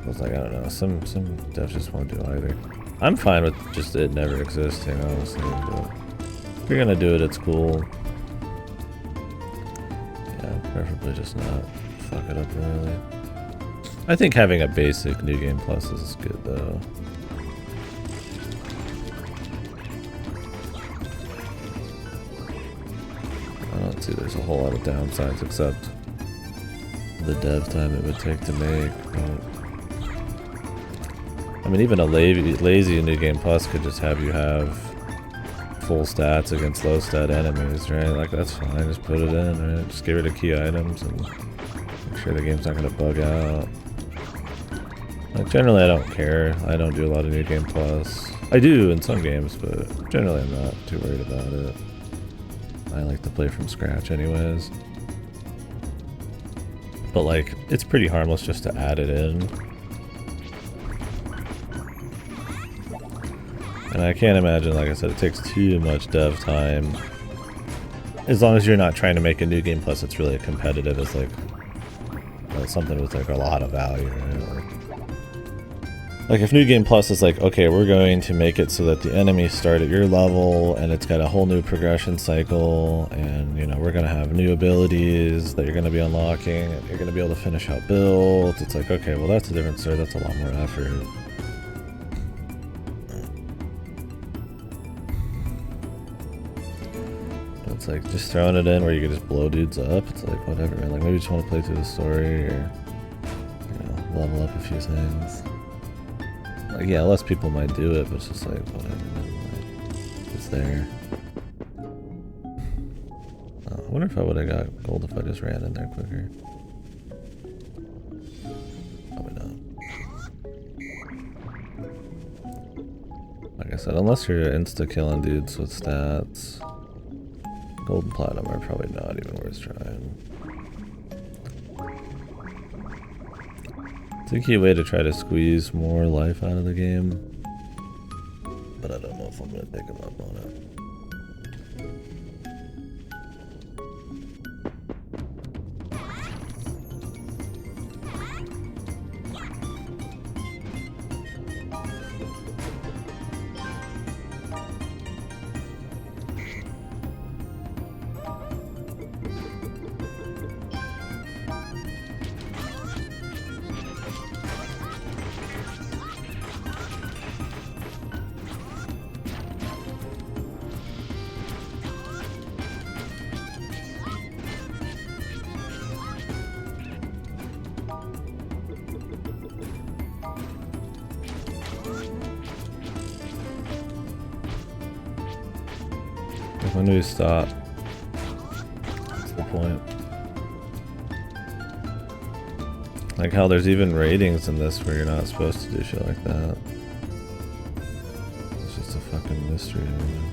It's like I don't know, some devs just won't do either. I'm fine with just it never existing, honestly. But if you're gonna do it, it's cool. Yeah, preferably just not fuck it up really. I think having a basic New Game Plus is good though. I don't see there's a whole lot of downsides except the dev time it would take to make. But I mean, even a lazy New Game Plus could just have you have full stats against low stat enemies, right? Like that's fine, just put it in, right? Just get rid of key items and make sure the game's not gonna bug out. Like generally I don't care. I don't do a lot of New Game Plus. I do in some games, but generally I'm not too worried about it. I like to play from scratch anyways. But like, it's pretty harmless just to add it in. And I can't imagine, like I said, it takes too much dev time. As long as you're not trying to make a new game plus it's really competitive, it's like something with like a lot of value, right? Like if New Game Plus is like, okay, we're going to make it so that the enemies start at your level and it's got a whole new progression cycle, and you know, we're going to have new abilities that you're going to be unlocking and you're going to be able to finish out builds. It's like, okay, well that's a different story, that's a lot more effort. It's like just throwing it in where you can just blow dudes up. It's like whatever, man. Like maybe you just want to play through the story or, you know, level up a few things. Like yeah, less people might do it, but it's just like whatever, man. Like, it's there. Oh, I wonder if I would have got gold if I just ran in there quicker. Probably not. Like I said, unless you're insta killing dudes with stats. Gold and platinum are probably not even worth trying. It's a key way to try to squeeze more life out of the game, but I don't know if I'm going to take them up on it. When do we stop? That's the point. Like how there's even ratings in this where you're not supposed to do shit like that. It's just a fucking mystery, man.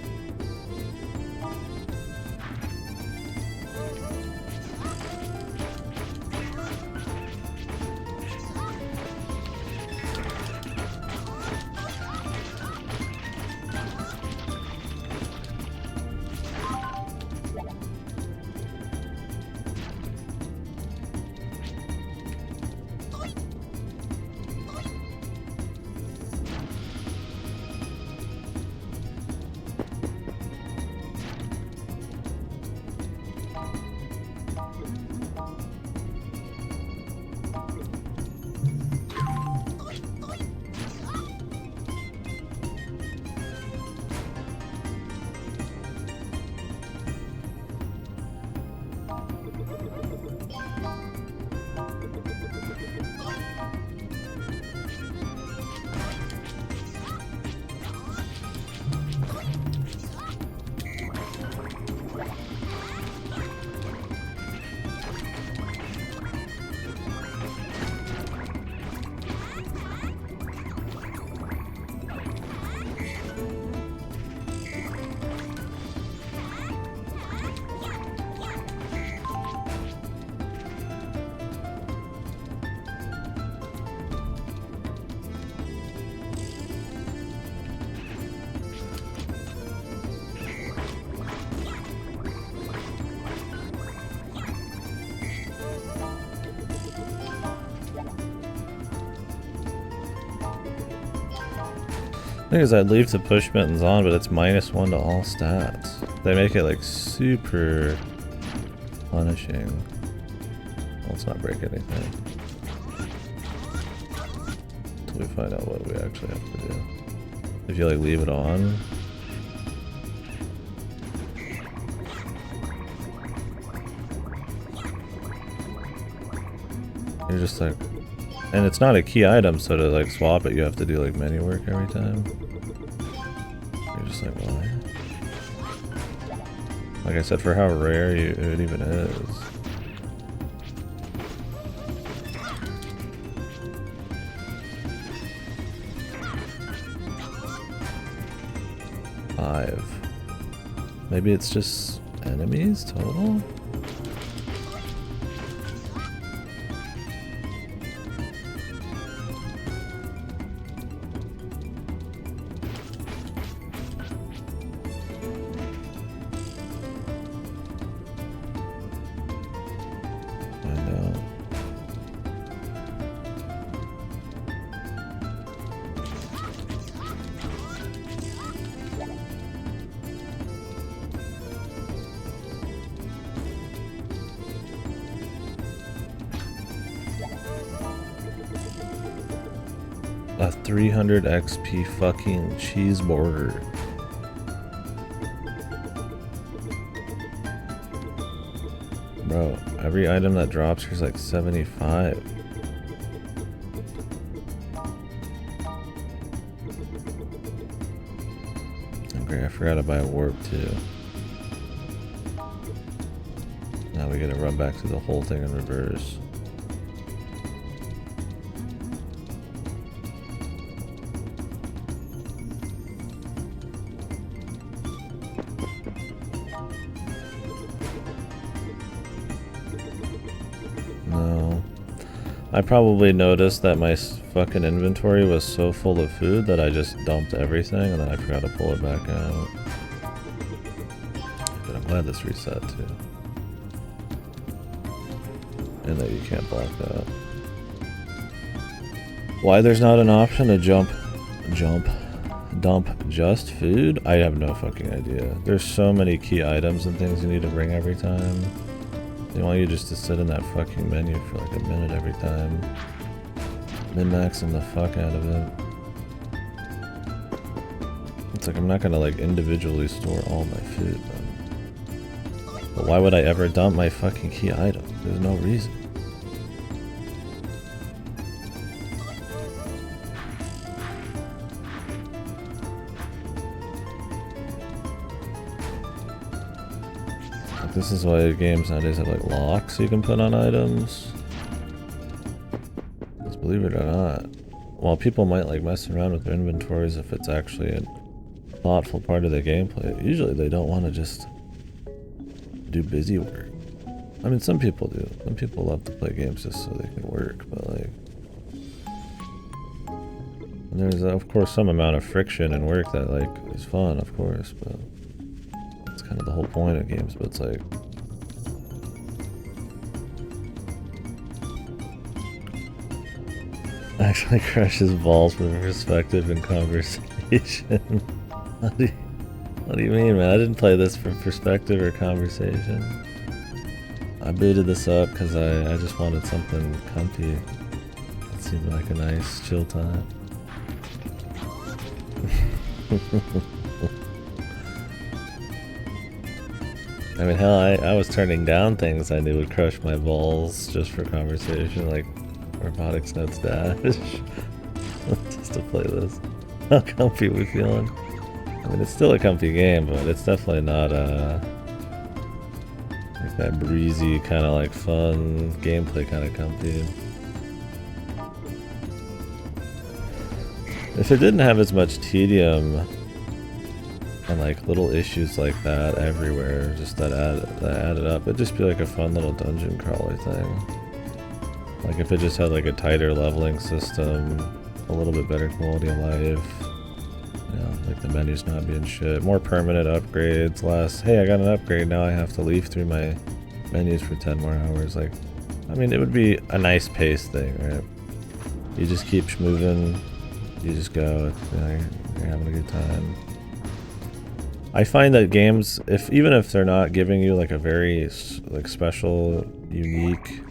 The thing is, I'd leave the push mittens on, but it's -1 to all stats. They make it like super punishing. Let's not break anything until we find out what we actually have to do. If you like leave it on, you're just like, and it's not a key item, so to like swap it, you have to do like menu work every time. You're just like, why? Like I said, for how rare it even is. Five. Maybe it's just enemies total? a 300 XP fucking cheeseburger. Bro, every item that drops here is like 75. Okay, I forgot to buy a warp too. Now we gotta run back through the whole thing in reverse. No. I probably noticed that my fucking inventory was so full of food that I just dumped everything and then I forgot to pull it back out. But I'm glad this reset too. And that you can't block that. Why there's not an option to dump just food? I have no fucking idea. There's so many key items and things you need to bring every time. They want you just to sit in that fucking menu for like a minute every time. Min-maxing the fuck out of it. It's like I'm not gonna like individually store all my food, man. But why would I ever dump my fucking key item? There's no reason. This is why games nowadays have like locks you can put on items. Because believe it or not, while people might like mess around with their inventories if it's actually a thoughtful part of the gameplay, usually they don't want to just do busy work. I mean, some people do. Some people love to play games just so they can work, but like... There's of course some amount of friction and work that like is fun, of course, but... kind of the whole point of games, but it's like actually crushes balls from perspective and conversation. What do you mean, man? I didn't play this for perspective or conversation. I booted this up because I just wanted something comfy. It seemed like a nice chill time. I mean, hell, I was turning down things I knew would crush my balls just for conversation, like Robotics Notes Dash. Just to play this. How comfy we feeling? I mean, it's still a comfy game, but it's definitely not like that breezy kind of like fun gameplay kind of comfy. If it didn't have as much tedium and like little issues like that everywhere, just that added up, it'd just be like a fun little dungeon crawler thing. Like if it just had like a tighter leveling system, a little bit better quality of life, you know, like the menus not being shit, more permanent upgrades, less, hey, I got an upgrade, now I have to leaf through my menus for 10 more hours. Like, I mean, it would be a nice pace thing, right? You just keep moving, you just go, you know, you're having a good time. I find that games, even if they're not giving you like a very like special, unique,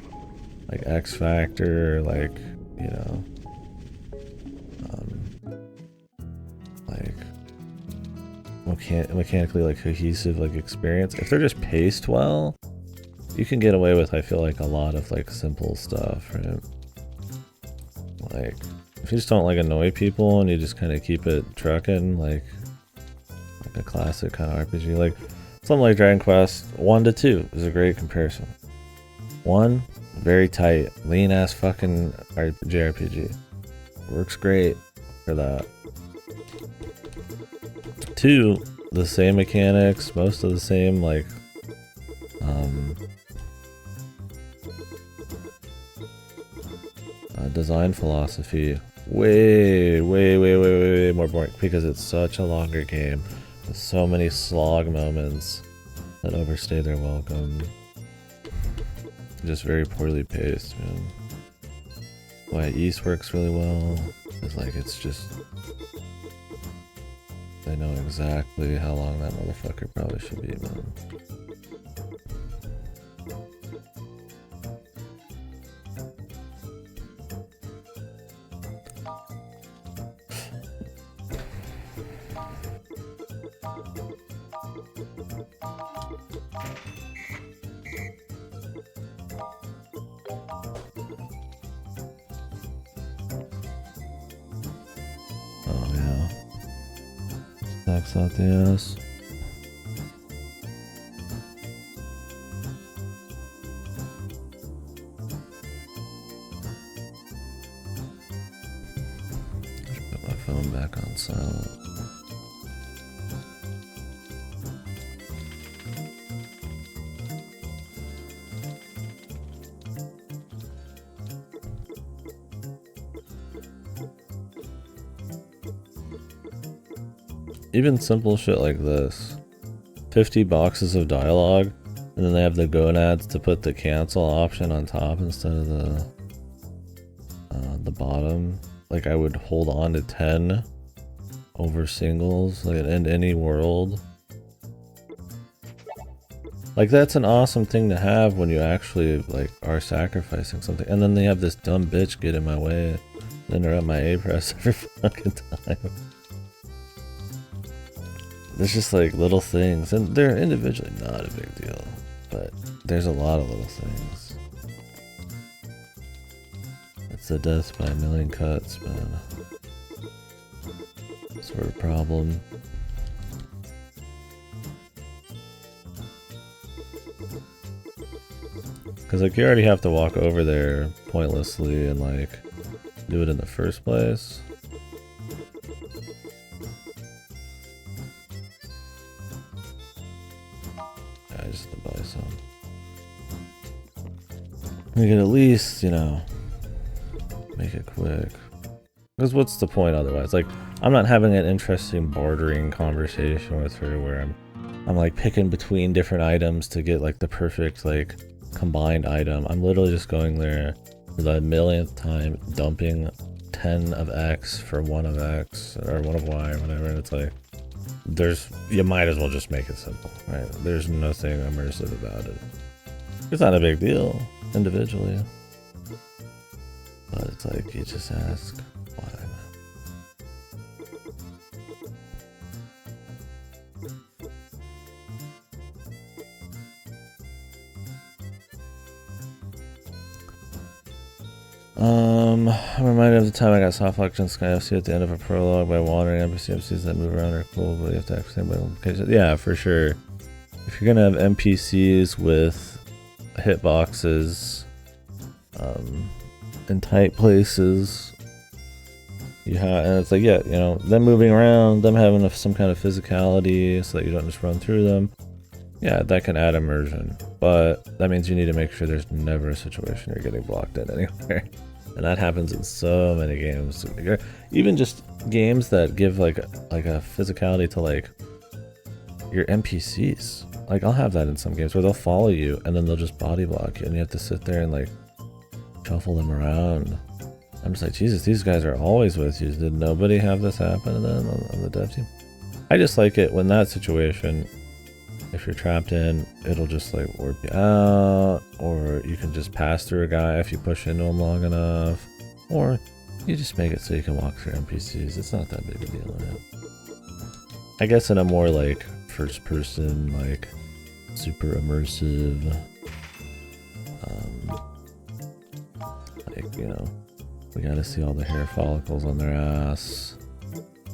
like X factor, or like, you know, like mechanically like cohesive like experience, if they're just paced well, you can get away with, I feel like, a lot of like simple stuff, right? Like if you just don't like annoy people and you just kind of keep it trucking, like a classic kind of RPG, like something like Dragon Quest 1 to 2 is a great comparison. 1, very tight, lean ass fucking JRPG, works great for that. 2, the same mechanics, most of the same like design philosophy, way more boring because it's such a longer game. So many slog moments that overstay their welcome. Just very poorly paced, man. Why East works really well is like it's just they know exactly how long that motherfucker probably should be, man. Max out the ass. Put my phone back on silent. Even simple shit like this. 50 boxes of dialogue, and then they have the gonads to put the cancel option on top instead of the bottom. Like I would hold on to 10 over singles, like in any world. Like that's an awesome thing to have when you actually like are sacrificing something. And then they have this dumb bitch get in my way and interrupt my A press every fucking time. There's just like little things, and they're individually not a big deal, but there's a lot of little things. It's a death by a million cuts, man. Sort of problem. Because like you already have to walk over there pointlessly and like do it in the first place. We can at least, you know, make it quick. Because what's the point otherwise? Like, I'm not having an interesting bartering conversation with her where I'm like picking between different items to get like the perfect like combined item. I'm literally just going there for the millionth time, dumping 10 of X for 1 of X or 1 of Y or whatever, and it's like you might as well just make it simple, right? There's nothing immersive about it. It's not a big deal individually, but it's like you just ask why. I'm reminded of the time I got soft locked in Sky FC at the end of a prologue by wandering NPCs that move around are cool, but you have to actually yeah, for sure. If you're gonna have NPCs with hitboxes in tight places, you have, and it's like, yeah, you know, them moving around, them having some kind of physicality so that you don't just run through them, yeah, that can add immersion, but that means you need to make sure there's never a situation you're getting blocked in anywhere. And that happens in so many games, even just games that give like a physicality to like your NPCs. Like I'll have that in some games where they'll follow you and then they'll just body block you and you have to sit there and like shuffle them around. I'm just like, Jesus, these guys are always with you. Did nobody have this happen to them on the dev team? I just like it when that situation, if you're trapped in, it'll just like warp you out, or you can just pass through a guy if you push into him long enough, or you just make it so you can walk through NPCs. It's not that big a deal, right? I guess in a more like first person, like super immersive, like, you know, we gotta see all the hair follicles on their ass,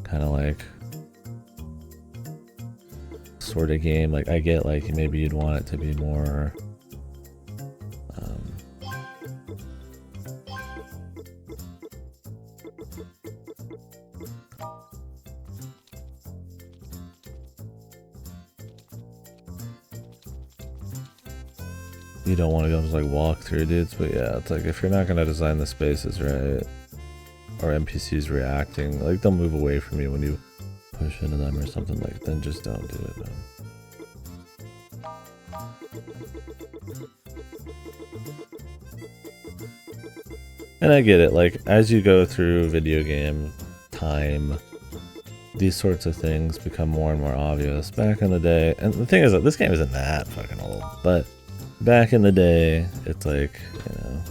kind of like sort of game. Like I get like maybe you'd want it to be more you don't want to go just like walk through dudes, but yeah, it's like if you're not gonna design the spaces right, or NPCs reacting, like they'll move away from you when you push into them or something, like then just don't do it, man. And I get it, like as you go through video game time, these sorts of things become more and more obvious. Back in the day, and the thing is that this game isn't that fucking old, but back in the day, it's like, you know,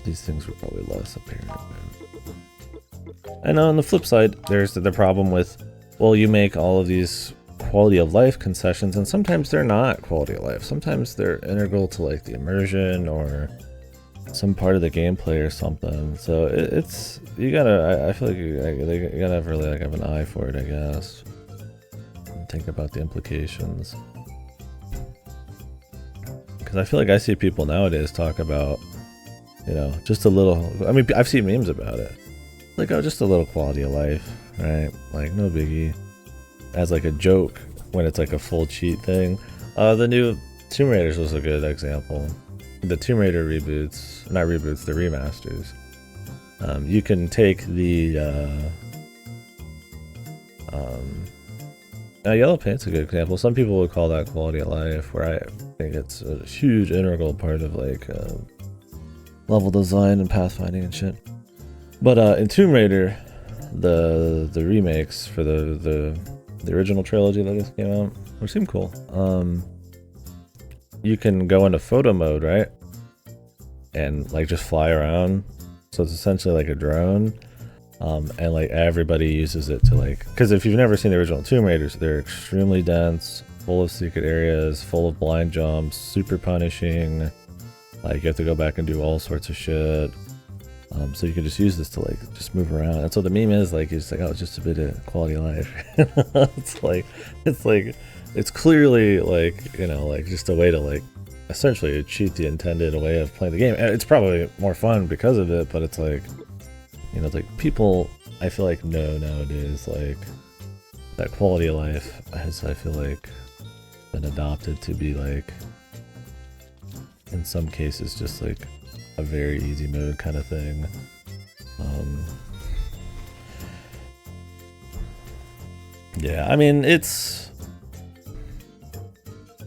these things were probably less apparent. And on the flip side, there's the problem with, well, you make all of these quality of life concessions, and sometimes they're not quality of life. Sometimes they're integral to like the immersion or some part of the gameplay or something. So it's you gotta. I feel like you gotta have really like have an eye for it, I guess. And think about the implications. Because I feel like I see people nowadays talk about, you know, just a little. I mean, I've seen memes about it. Like, oh, just a little quality of life, right? Like, no biggie. As like a joke when it's like a full cheat thing. The new Tomb Raiders was a good example. The Tomb Raider reboots, not reboots, the remasters. You can take the yellow paint's a good example. Some people would call that quality of life, where I think it's a huge integral part of like level design and pathfinding and shit. But in Tomb Raider, the remakes for the original trilogy that just came out, which seemed cool. You can go into photo mode, right? And like just fly around. So it's essentially like a drone. And like everybody uses it to like, because if you've never seen the original Tomb Raiders, they're extremely dense, full of secret areas, full of blind jumps, super punishing. Like you have to go back and do all sorts of shit. So you can just use this to like just move around. And so the meme is like, it's like, oh, it's just a bit of quality of life. it's clearly like, you know, like just a way to like essentially cheat the intended way of playing the game. And it's probably more fun because of it, but it's like, you know, like people, I feel like know nowadays, like that quality of life has, I feel like, been adopted to be like, in some cases, just like a very easy mode kind of thing. Yeah, I mean, it's,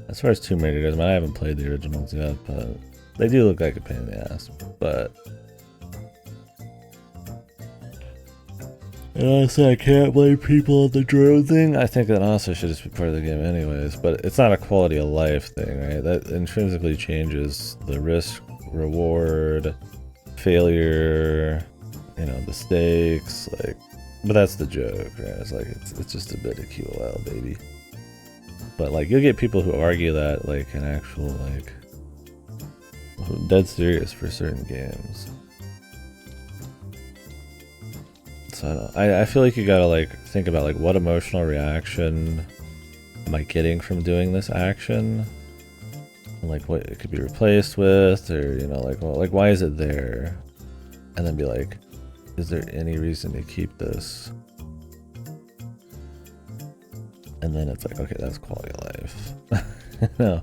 as far as Tomb Raider goes, I mean, I haven't played the originals yet, but they do look like a pain in the ass. But and honestly, I can't blame people on the drone thing. I think that also should just be part of the game anyways, but it's not a quality of life thing, right? That intrinsically changes the risk, reward, failure, you know, the stakes, like, but that's the joke, right? It's like, it's just a bit of QOL, baby. But like, you'll get people who argue that like an actual, like, dead serious for certain games. So I feel like you gotta like think about like what emotional reaction am I getting from doing this action, and like what it could be replaced with, or you know, like, well, like why is it there, and then be like, is there any reason to keep this? And then it's like, okay, that's quality of life. No,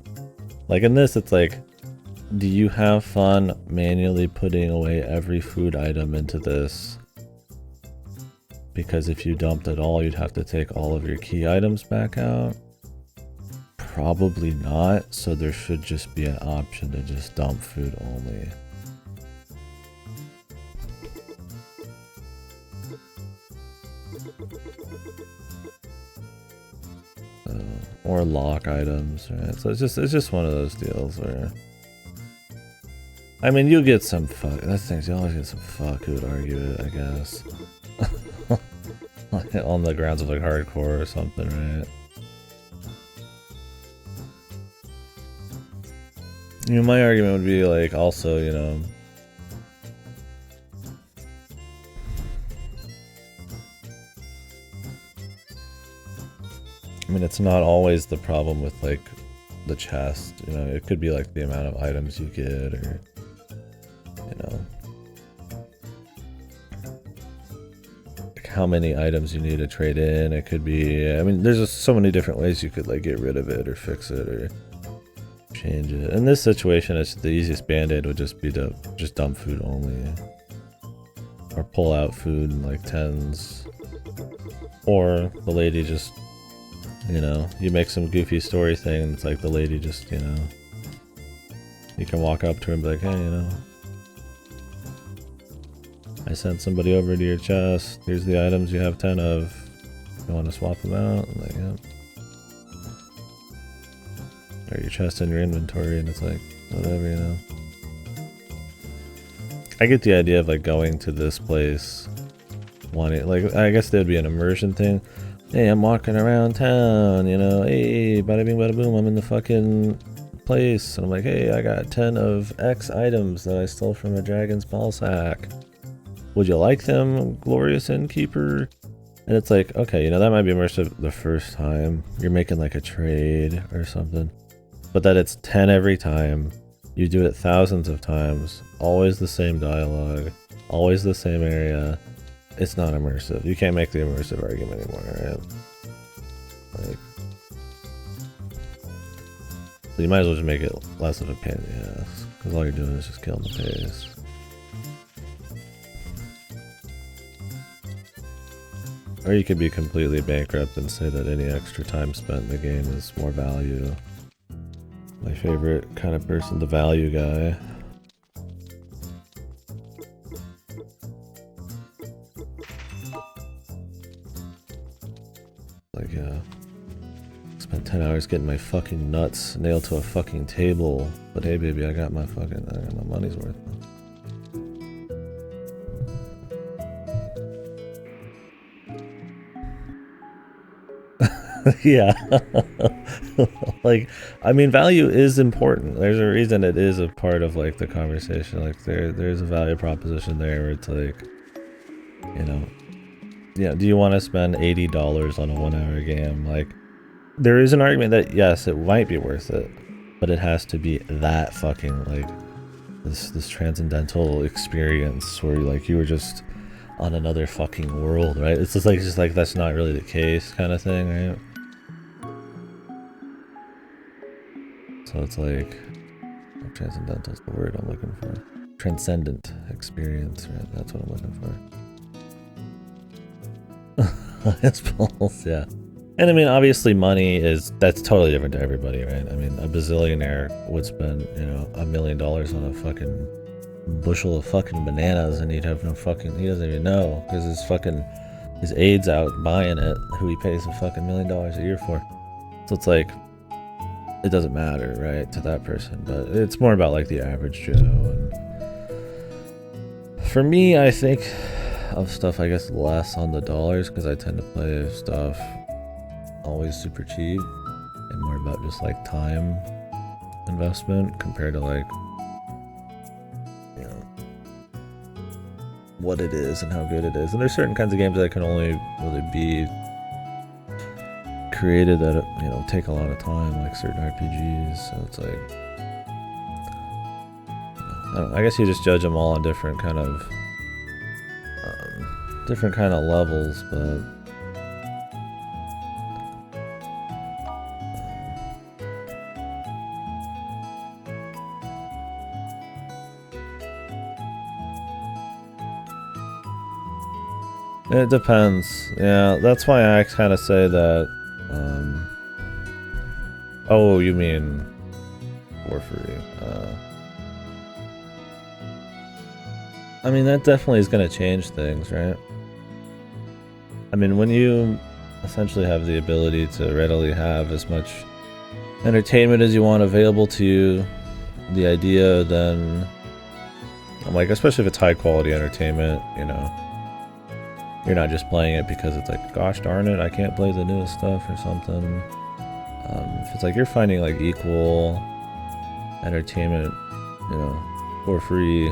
like in this, it's like, do you have fun manually putting away every food item into this? Because if you dumped it all, you'd have to take all of your key items back out. Probably not, so there should just be an option to just dump food only. Or lock items, right? So it's just one of those deals where, I mean, you'll get some fuck. That's things, you always get some fuck who would argue it, I guess. On the grounds of like hardcore or something, right? You know, my argument would be like, also, you know, I mean, it's not always the problem with like the chest, you know, it could be like the amount of items you get, or, you know, like how many items you need to trade in. It could be, I mean, there's just so many different ways you could like get rid of it or fix it or change it. In this situation, it's the easiest band-aid would just be to just dump food only, or pull out food in like tens, or the lady just, you know, you make some goofy story thing and it's like the lady just, you know, you can walk up to her and be like, hey, you know, I sent somebody over to your chest, here's the items you have 10 of, you want to swap them out? I'm like, yep. Or your chest in your inventory, and it's like, whatever, you know. I get the idea of like going to this place, wanting, like, I guess there'd be an immersion thing, Hey, I'm walking around town, you know, hey, bada bing bada boom, I'm in the fucking place. And I'm like, hey, I got 10 of X items that I stole from a dragon's ball sack. Would you like them, glorious innkeeper? And it's like, okay, you know, that might be immersive the first time. You're making like a trade or something. But that it's 10 every time. You do it thousands of times. Always the same dialogue. Always the same area. It's not immersive. You can't make the immersive argument anymore, right? Like, so you might as well just make it less of a pain in the ass. Because all you're doing is just killing the pace. Or you could be completely bankrupt and say that any extra time spent in the game is more value. My favorite kind of person, the value guy. Like, yeah. Spent 10 hours getting my fucking nuts nailed to a fucking table. But hey baby, I got my money's worth. Yeah. Like, I mean, value is important. There's a reason it is a part of like the conversation. Like there's a value proposition there where it's like, you know, yeah, do you want to spend $80 on a 1 hour game? Like, there is an argument that yes, it might be worth it, but it has to be that fucking like this transcendental experience where like you were just on another fucking world, right? It's just like that's not really the case kind of thing, right? So it's like, transcendental is the word I'm looking for. Transcendent experience, right? That's what I'm looking for. It's balls, yeah. And I mean, obviously money that's totally different to everybody, right? I mean, a bazillionaire would spend, you know, $1 million on a fucking bushel of fucking bananas and he'd have no fucking, he doesn't even know because his aide's out buying it, who he pays a fucking $1 million a year for. So it's like, it doesn't matter, right, to that person, but it's more about like the average Joe. And for me, I think of stuff, I guess, less on the dollars because I tend to play stuff always super cheap and more about just like time investment compared to like, you know, what it is and how good it is. And there's certain kinds of games that can only really be created that, you know, take a lot of time, like certain RPGs. So it's like, I don't know, I guess you just judge them all on different kind of levels, but it depends. Yeah, that's why I kind of say that. Oh, you mean for free? I mean, that definitely is going to change things, right? I mean, when you essentially have the ability to readily have as much entertainment as you want available to you, the idea then, I'm like, especially if it's high quality entertainment, you know, you're not just playing it because it's like, gosh darn it, I can't play the newest stuff or something. If it's like you're finding like equal entertainment, you know, for free,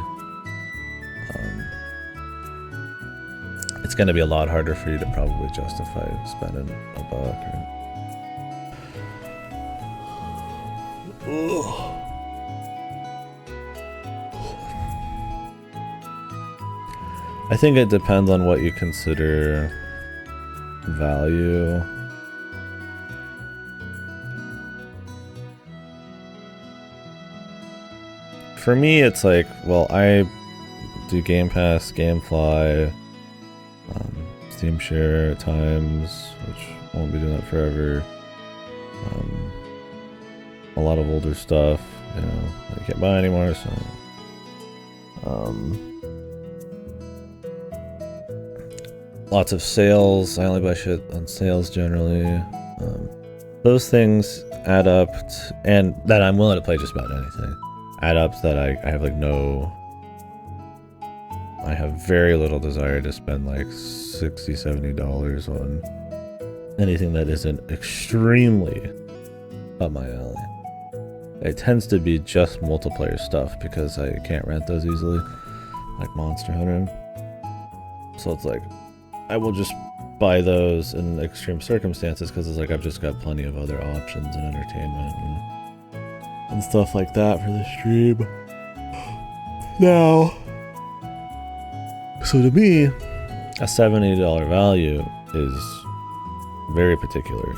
it's going to be a lot harder for you to probably justify spending $1. Or... I think it depends on what you consider value. For me, it's like, well, I do Game Pass, Gamefly, Steam Share at times, which won't be doing that forever. A lot of older stuff, you know, I can't buy anymore, so... lots of sales. I only buy shit on sales generally. Those things add up, and that I'm willing to play just about anything. Add up that I have like I have very little desire to spend like $60-$70 on anything that isn't extremely up my alley. It tends to be just multiplayer stuff because I can't rent those easily, like Monster Hunter. So it's like, I will just buy those in extreme circumstances because it's like I've just got plenty of other options and entertainment and stuff like that for the stream. Now, so to me, a $70 value is very particular.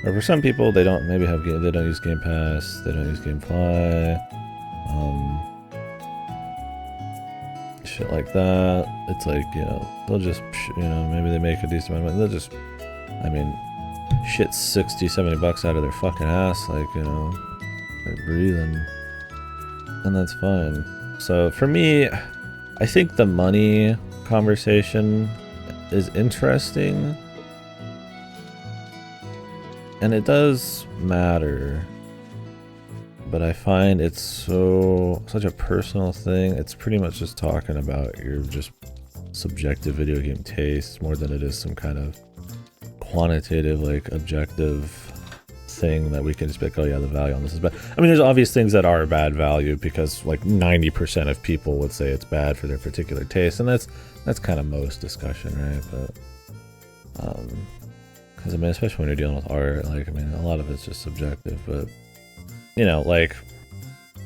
Or for some people, they don't maybe have they don't use Game Pass, they don't use GameFly, shit like that. It's like, you know, they'll just, you know, maybe they make a decent amount of money. They'll just, I mean, shit, $60-70 out of their fucking ass, like, you know, they're breathing, and that's fine. So for me, I think the money conversation is interesting, and it does matter, but I find it's such a personal thing. It's pretty much just talking about your just subjective video game tastes more than it is some kind of quantitative, like, objective thing that we can just be like, oh yeah, the value on this is bad. I mean, there's obvious things that are bad value because like 90% of people would say it's bad for their particular taste, and that's kind of most discussion, right? But because I mean, especially when you're dealing with art, like, I mean, a lot of it's just subjective. But you know, like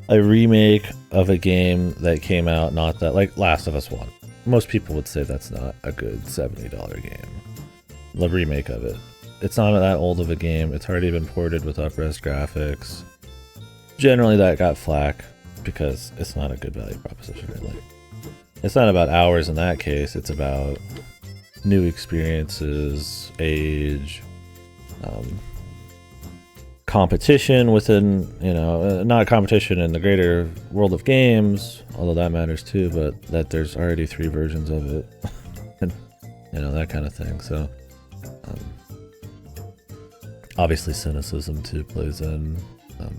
a remake of a game that came out not that, like Last of Us 1, most people would say that's not a good $70 game. The remake of it, it's not that old of a game. It's already been ported with up-res graphics. Generally, that got flack because it's not a good value proposition. Right? Like, it's not about hours in that case. It's about new experiences, age, competition within, you know, not competition in the greater world of games, although that matters too, but that there's already 3 versions of it, and you know, that kind of thing. So obviously cynicism too plays in,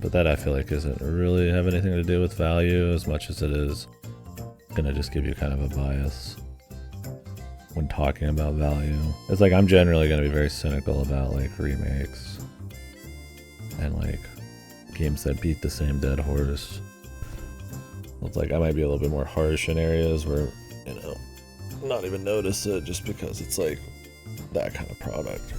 but that I feel like isn't really have anything to do with value as much as it is gonna just give you kind of a bias when talking about value. It's like I'm generally gonna be very cynical about like remakes and like games that beat the same dead horse. It's like I might be a little bit more harsh in areas where, you know, not even notice it just because it's like that kind of product.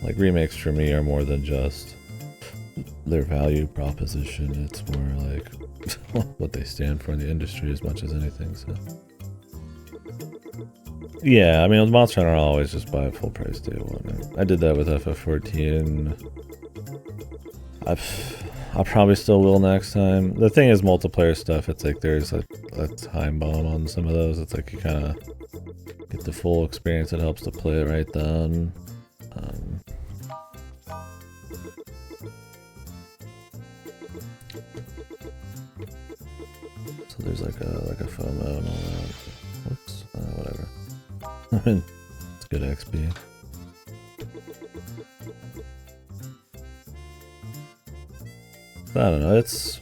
Like remakes for me are more than just their value proposition. It's more like what they stand for in the industry as much as anything. So yeah, I mean with Monster Hunter I'll always just buy a full price day one. I did that with FF14. I probably still will next time. The thing is multiplayer stuff, it's like there's a time bomb on some of those. It's like you kind of get the full experience. It helps to play it right then. So there's like a FOMO and all that. Whoops, whatever. I mean, it's good XP. I don't know, it's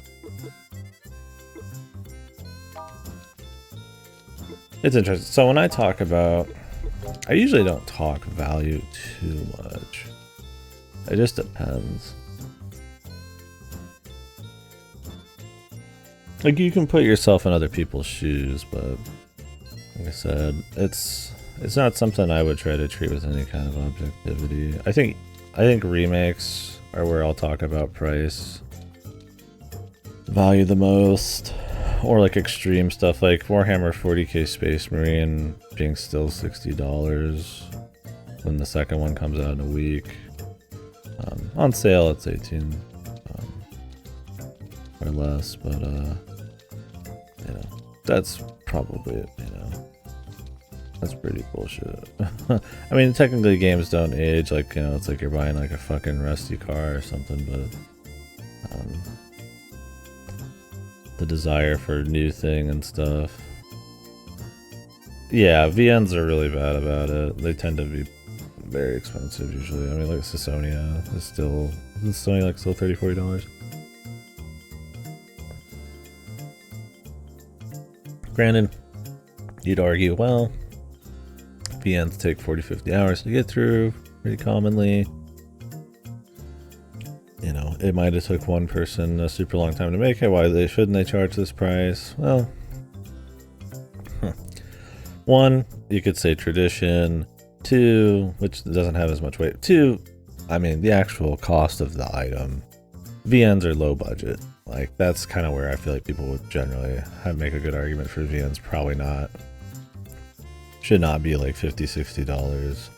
interesting. So when I talk about, I usually don't talk value too much. It just depends. Like you can put yourself in other people's shoes, but like I said, it's not something I would try to treat with any kind of objectivity. I think remakes are where I'll talk about price value the most, or like extreme stuff like Warhammer 40k Space Marine being still $60 when the second one comes out in a week. On sale it's 18 or less, but you know, that's probably it, you know. That's pretty bullshit. I mean, technically games don't age, like, you know, it's like you're buying like a fucking rusty car or something, but the desire for new thing and stuff. Yeah, VNs are really bad about it. They tend to be very expensive usually. I mean, like Sasonia is still like still $30-40. Granted, you'd argue, well, VNs take 40-50 hours to get through pretty commonly. You know, it might have took one person a super long time to make it. Why shouldn't they charge this price? Well, one, you could say tradition. Two, which doesn't have as much weight. Two, I mean, the actual cost of the item. VNs are low budget. Like, that's kind of where I feel like people would generally make a good argument for VNs. Probably not. Should not be like $50-$60.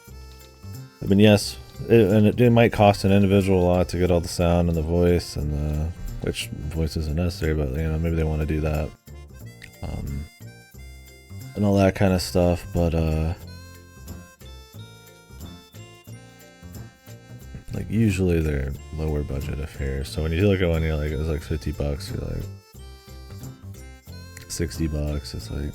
I mean, yes, it might cost an individual a lot to get all the sound and the voice, and the which voice isn't necessary, but you know, maybe they want to do that, and all that kind of stuff. But like usually they're lower budget affairs. So when you look at one, you're like, it was like $50. You're like $60. It's like,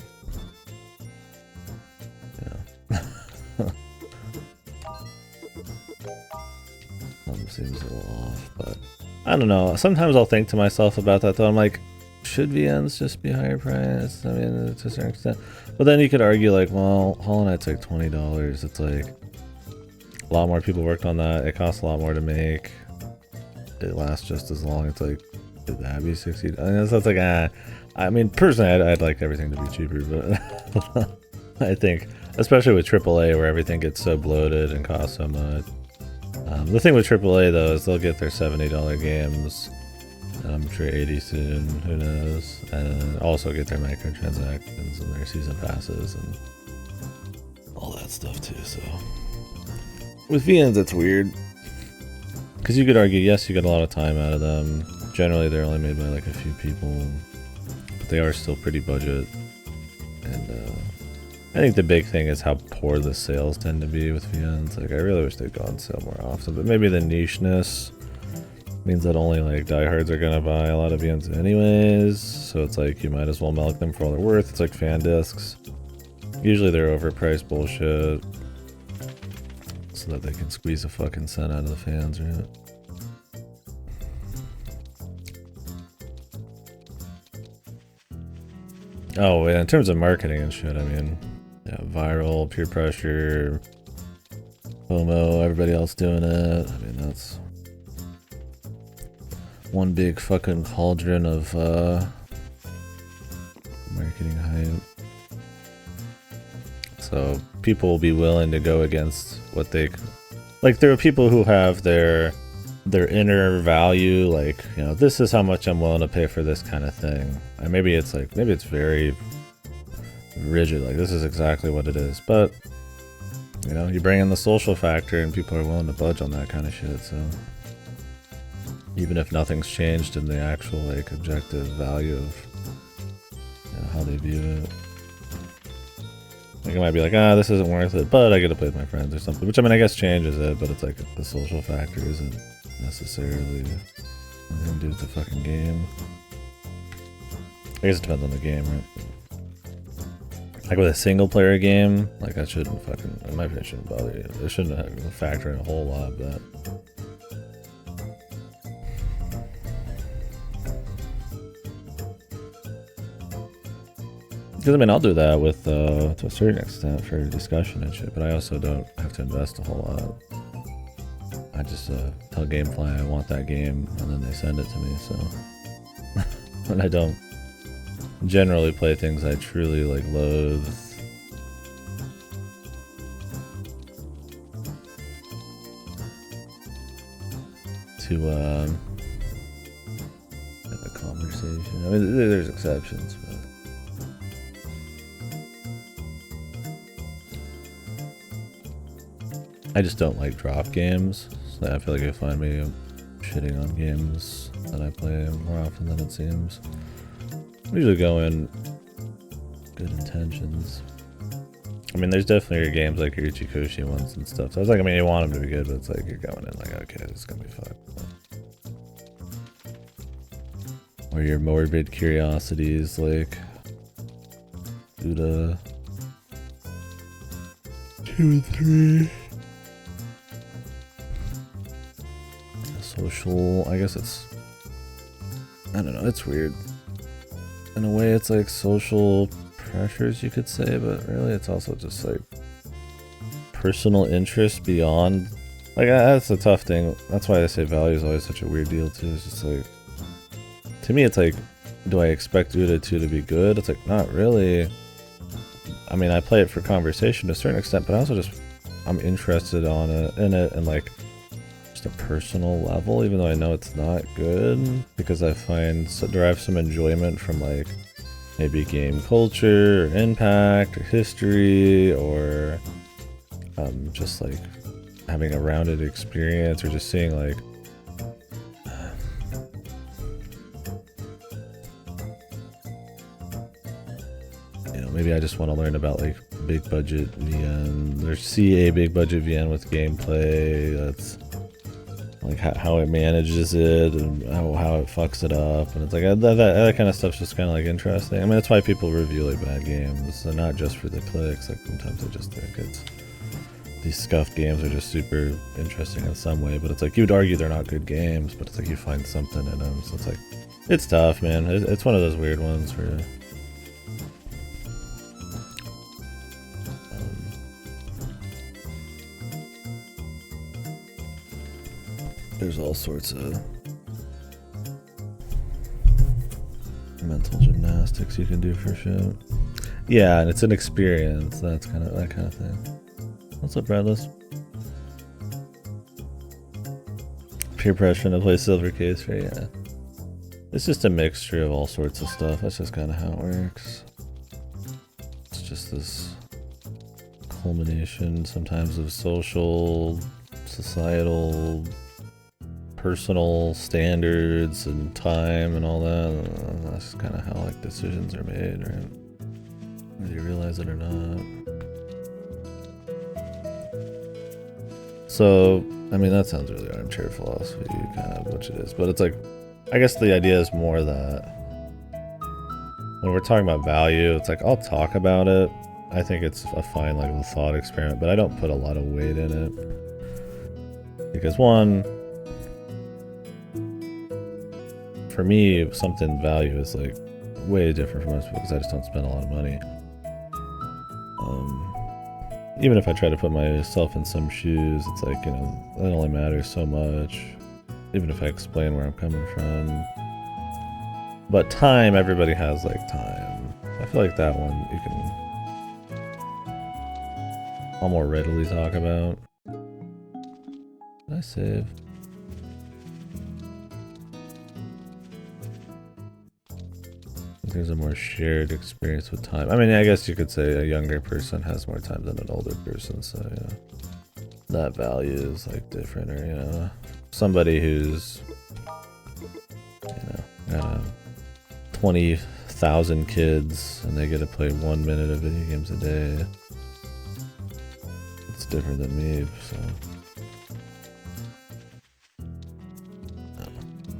seems a little off, but I don't know. Sometimes I'll think to myself about that though. I'm like, should VNs just be higher priced? I mean, to a certain extent. But then you could argue like, well, Hollow Knight's like $20. It's like a lot more people worked on that. It costs a lot more to make. It lasts just as long. It's like, could that be $60? I mean, so it's like, I mean, personally, I'd like everything to be cheaper, but I think, especially with AAA, where everything gets so bloated and costs so much. The thing with AAA though is they'll get their $70 games, and I'm sure 80 soon, who knows, and also get their microtransactions and their season passes and all that stuff too. So with VNs it's weird, because you could argue, yes, you get a lot of time out of them. Generally they're only made by like a few people, but they are still pretty budget. And I think the big thing is how poor the sales tend to be with VNs. Like, I really wish they'd go on sale more often, but maybe the nicheness means that only like diehards are gonna buy a lot of VNs anyways. So it's like you might as well milk them for all they're worth. It's like fan discs. Usually they're overpriced bullshit, so that they can squeeze a fucking cent out of the fans, right? Oh, yeah, in terms of marketing and shit, I mean, yeah, viral, peer pressure, FOMO, everybody else doing it. I mean, that's one big fucking cauldron of marketing hype. So people will be willing to go against what they like. There are people who have their inner value, like, you know, this is how much I'm willing to pay for this kind of thing. And maybe it's like, maybe it's very rigid, like this is exactly what it is, but you know, you bring in the social factor and people are willing to budge on that kind of shit. So even if nothing's changed in the actual like objective value of, you know, how they view it, like it might be like, this isn't worth it, but I get to play with my friends or something, which I mean, I guess changes it, but it's like the social factor isn't necessarily anything to do with the fucking game. I guess it depends on the game, right? Like with a single player game, like I shouldn't fucking, in my opinion, shouldn't bother you. It shouldn't factor in a whole lot of that. Because I mean, I'll do that with to a certain extent for discussion and shit, but I also don't have to invest a whole lot. I just tell Gamefly I want that game, and then they send it to me. So, and I don't generally play things I truly like loathe. To have a conversation. I mean, there's exceptions, but. I just don't like drop games, so I feel like you'll find me shitting on games that I play more often than it seems. I usually go in good intentions. I mean, there's definitely your games like your Ichikoshi ones and stuff. So I was like, I mean, you want them to be good, but it's like you're going in like, okay, this is gonna be fun. Or your morbid curiosities like Buddha 2 and 3. Social, I guess it's, I don't know, it's weird. In a way, it's like social pressures, you could say, but really it's also just like personal interest beyond, like, that's a tough thing. That's why I say value is always such a weird deal too. It's just like, to me it's like, do I expect Uda 2 to be good? It's like, not really. I mean, I play it for conversation to a certain extent, but I also just, I'm interested in it and like just a personal level, even though I know it's not good, because I derive some enjoyment from like maybe game culture or impact or history, or just like having a rounded experience, or just seeing like maybe I just want to learn about like big budget VN, or see a big budget VN with gameplay that's like how it manages it and how it fucks it up, and it's like that kind of stuff's just kind of like interesting. I mean, that's why people review like bad games. They're not just for the clicks. Like sometimes I just think it's, these scuffed games are just super interesting in some way, but it's like, you'd argue they're not good games, but it's like you find something in them. So it's like, it's tough, man. It's one of those weird ones where there's all sorts of mental gymnastics you can do for shit. Yeah, and it's an experience. That's kind of that kind of thing. What's up, Bradless? Peer pressure to play silver case for, yeah. It's just a mixture of all sorts of stuff. That's just kind of how it works. It's just this culmination sometimes of social, societal, personal standards and time and all that. That's kind of how like decisions are made, right? Whether you realize it or not. So, I mean, that sounds really armchair philosophy, kind of, which it is. But it's like, I guess the idea is more that when we're talking about value, it's like, I'll talk about it. I think it's a fine like little thought experiment, but I don't put a lot of weight in it. Because one, for me, something value is like way different from most people, because I just don't spend a lot of money. Even if I try to put myself in some shoes, it's like, you know, that only matters so much. Even if I explain where I'm coming from. But time, everybody has like time. I feel like that one you can all more readily talk about. Did I save? There's a more shared experience with time. I mean, I guess you could say a younger person has more time than an older person, so yeah, that value is like different. Or, you know, somebody who's, you know, got 20,000 kids and they get to play 1 minute of video games a day. It's different than me, so.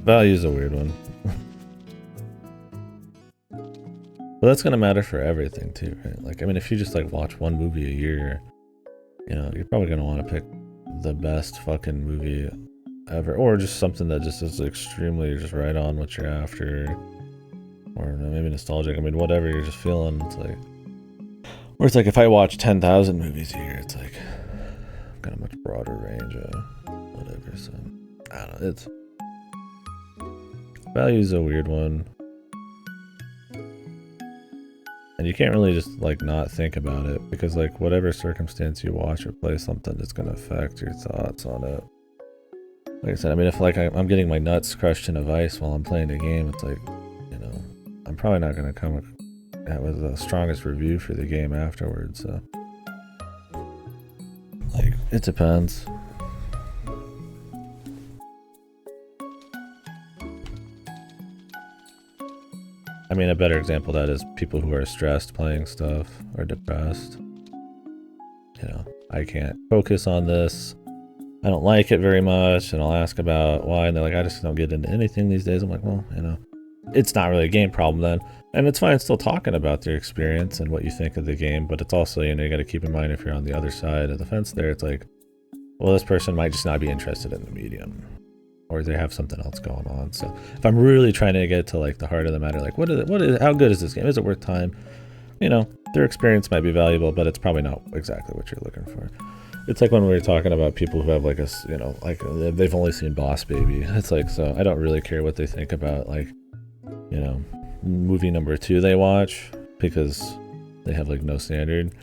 Value is a weird one. But that's gonna matter for everything too, right? Like, I mean, if you just like watch one movie a year, you know, you're probably gonna want to pick the best fucking movie ever, or just something that just is extremely just right on what you're after, or maybe nostalgic. I mean, whatever you're just feeling. It's like, or it's like if I watch 10,000 movies a year, it's like I've got a much broader range of whatever. So I don't know. It's value's a weird one. And you can't really just like not think about it, because like whatever circumstance you watch or play something, it's gonna affect your thoughts on it. Like I said, I mean, if like I'm getting my nuts crushed in a vice while I'm playing a game, it's like, you know, I'm probably not gonna come with the strongest review for the game afterwards. So like, it depends. I mean, a better example of that is people who are stressed playing stuff or depressed. You know, I can't focus on this. I don't like it very much, and I'll ask about why, and they're like, I just don't get into anything these days. I'm like, well, you know, it's not really a game problem then. And it's fine still talking about their experience and what you think of the game, but it's also, you know, you got to keep in mind if you're on the other side of the fence there, it's like, well, this person might just not be interested in the medium, or they have something else going on. So if I'm really trying to get to like the heart of the matter, like how good is this game? Is it worth time? You know, their experience might be valuable, but it's probably not exactly what you're looking for. It's like when we were talking about people who have like a, you know, like they've only seen Boss Baby. It's like, so I don't really care what they think about like, you know, movie number 2 they watch because they have like no standard.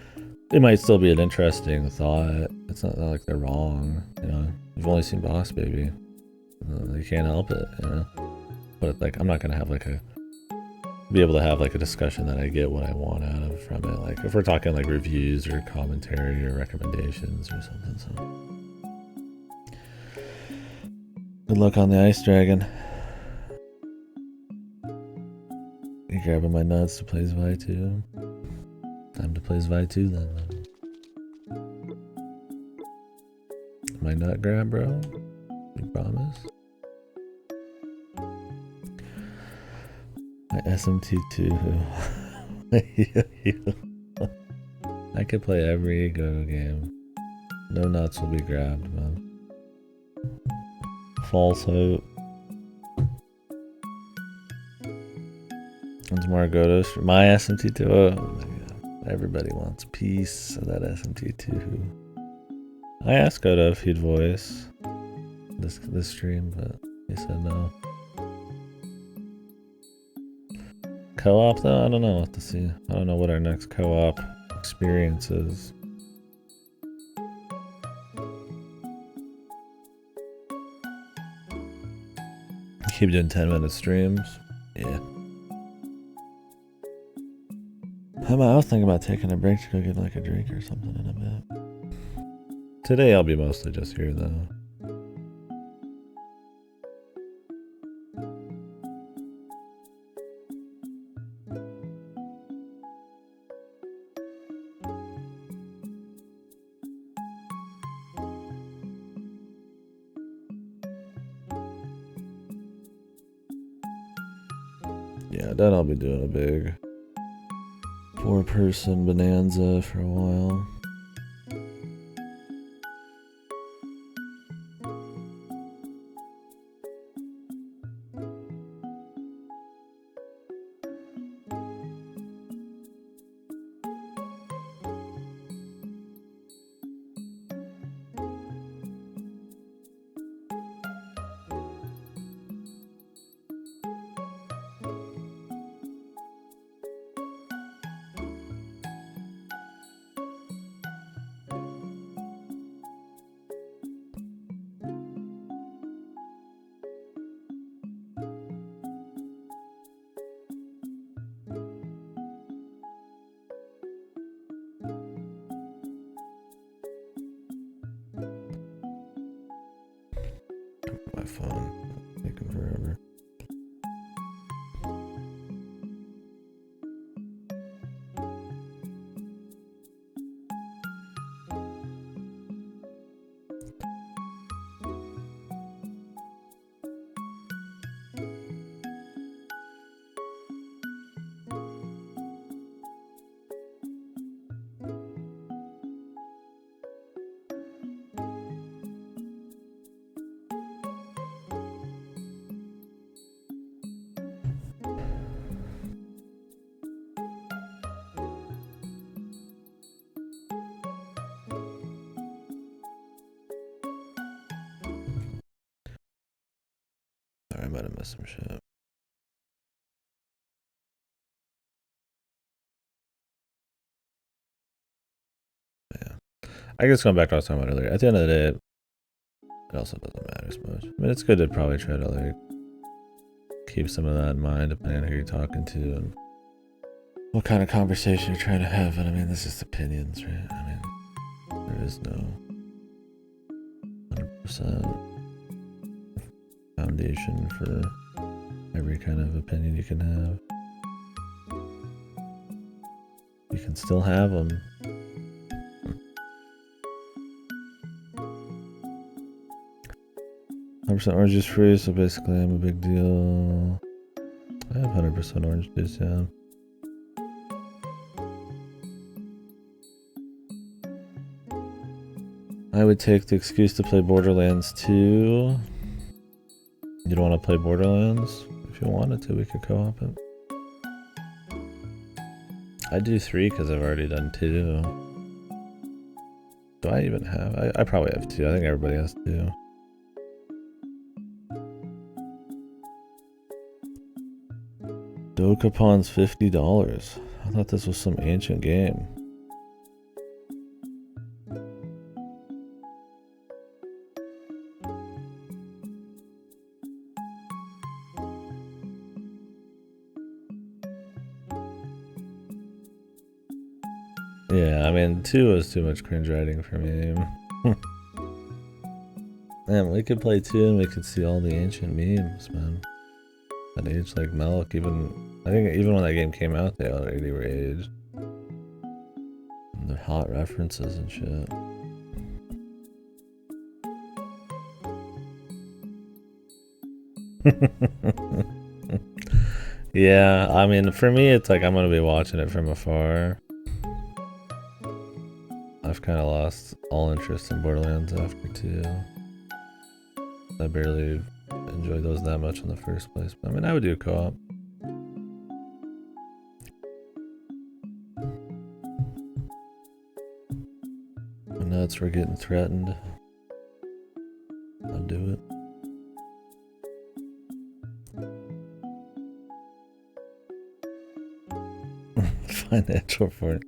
It might still be an interesting thought. It's not like they're wrong, you know. You've only seen Boss Baby. You can't help it, you know. But like, I'm not gonna have like be able to have like a discussion that I get what I want out of from it. Like if we're talking like reviews or commentary or recommendations or something. So good luck on the Ice Dragon. You grabbing my nuts to play Zwei 2? Time to play Zwei 2 then. My nut grab, bro? You promise? My SMT2. I could play every Go game. No nuts will be grabbed, man. False hope. Once more Godos. My SMT2. Oh my god. Everybody wants piece of that SMT2. I asked Godo if he'd voice this stream, but he said no. Co-op though? I don't know what to see. I don't know what our next co-op experience is. Keep doing 10-minute streams? Yeah. I was thinking about taking a break to go get like a drink or something in a bit. Today I'll be mostly just here though. Yeah, then I'll be doing a big 4-person bonanza for a while. My phone taking forever. Sorry, I might have missed some shit. Yeah. I guess going back to what I was talking about earlier, at the end of the day, it also doesn't matter as much. I mean, it's good to probably try to like keep some of that in mind depending on who you're talking to and what kind of conversation you're trying to have. And I mean, this is just opinions, right? I mean, there is no 100% foundation for every kind of opinion you can have. You can still have them. Orange juice free, so basically I'm a big deal. I have 100% orange juice, yeah. I would take the excuse to play Borderlands 2. You don't want to play Borderlands? If you wanted to, we could co-op it. I do 3 because I've already done 2. Do I even have? I probably have 2. I think everybody has 2. Dokupon's $50. I thought this was some ancient game. Yeah, I mean, 2 was too much cringe writing for me. Man, we could play 2 and we could see all the ancient memes, man. That aged like milk. Even I think even when that game came out, they already were aged. And the hot references and shit. Yeah, I mean, for me, it's like I'm gonna be watching it from afar. I've kind of lost all interest in Borderlands after 2. I barely enjoyed those that much in the first place. But I mean, I would do co-op. My nuts were getting threatened. I'd do it. Financial for it.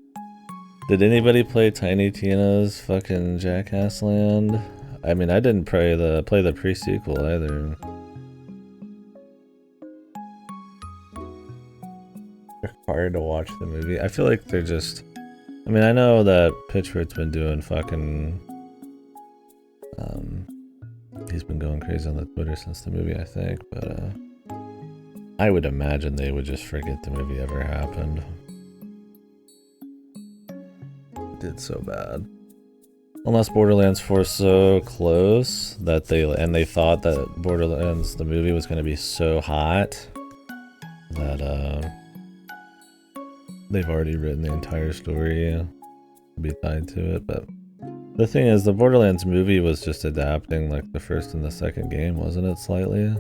Did anybody play Tiny Tina's fucking Jackass Land? I mean, I didn't play the pre-sequel either. Required to watch the movie. I feel like they're just. I mean, I know that Pitchford's been doing fucking. He's been going crazy on the Twitter since the movie, I think, but I would imagine they would just forget the movie ever happened. It did so bad. Unless Borderlands 4 is so close that they thought that Borderlands the movie was going to be so hot that they've already written the entire story to be tied to it. But the thing is, the Borderlands movie was just adapting like the first and the second game, wasn't it? Slightly.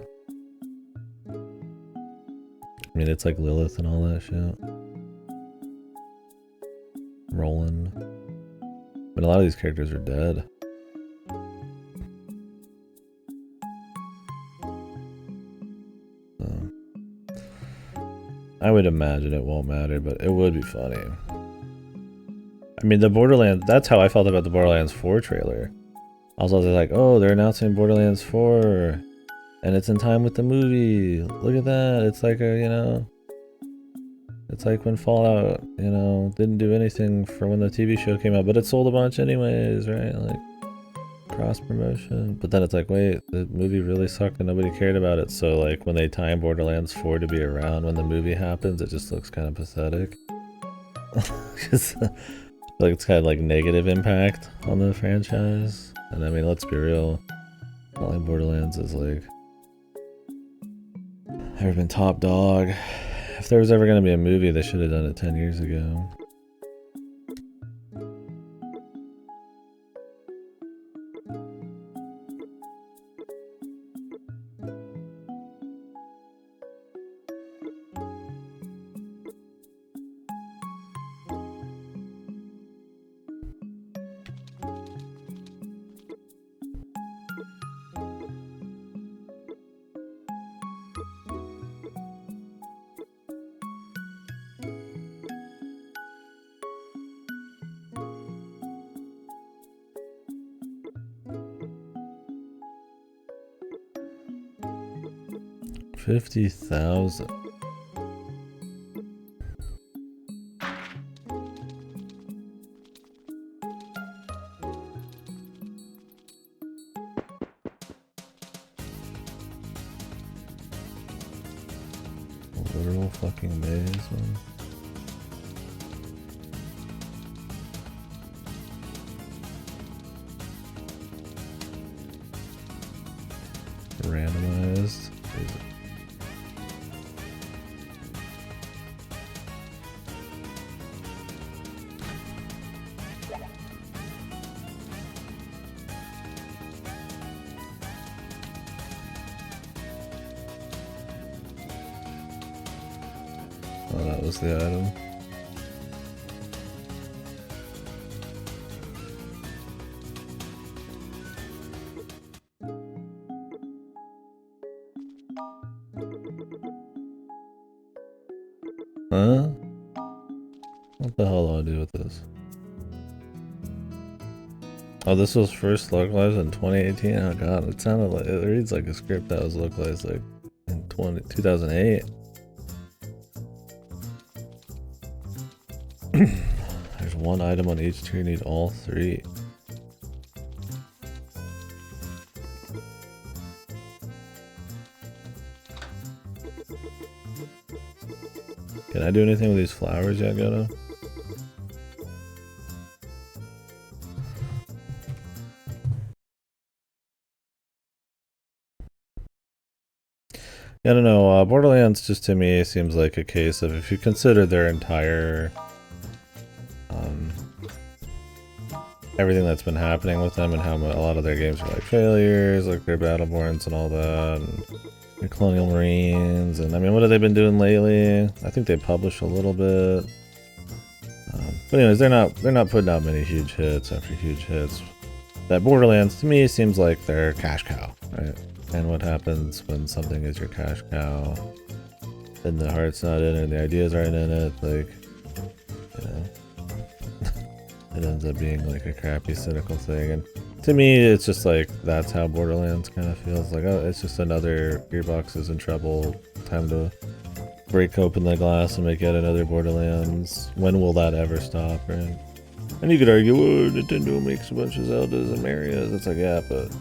I mean, it's like Lilith and all that shit. Roland. But a lot of these characters are dead. So, I would imagine it won't matter, but it would be funny. I mean, the Borderlands, that's how I felt about the Borderlands 4 trailer. I was like, oh, they're announcing Borderlands 4, and it's in time with the movie. Look at that. It's like a, you know, it's like when Fallout, you know, didn't do anything for when the TV show came out, but it sold a bunch anyways, right? Like, cross promotion. But then it's like, wait, the movie really sucked and nobody cared about it. So, like, when they time Borderlands 4 to be around when the movie happens, it just looks kind of pathetic. Like, it's kind of like negative impact on the franchise. And I mean, let's be real. Not like Borderlands is like ever been top dog. If there was ever going to be a movie, they should have done it 10 years ago. $50,000. Literal fucking maze, man. Randomized. Oh, that was the item. Huh? What the hell do I do with this? Oh, this was first localized in 2018? Oh god, it sounded like, it reads like a script that was localized like in 2008. There's one item on each tier, need all three. Can I do anything with these flowers yet, Goto? I don't know, Borderlands just to me seems like a case of if you consider their entire everything that's been happening with them and how a lot of their games are like failures, like their Battleborns and all that, and their Colonial Marines, and I mean, what have they been doing lately? I think they publish a little bit. But anyways, they're not putting out many huge hits after huge hits. That Borderlands to me seems like their cash cow, right? And what happens when something is your cash cow, then the heart's not in it, the ideas aren't in it, like, you know, it ends up being like a crappy, cynical thing. And to me, it's just like, that's how Borderlands kind of feels. Like, oh, it's just another Gearbox is in trouble, time to break open the glass and make yet another Borderlands. When will that ever stop, right? And you could argue, oh, Nintendo makes a bunch of Zeldas and Marios. It's like, yeah, but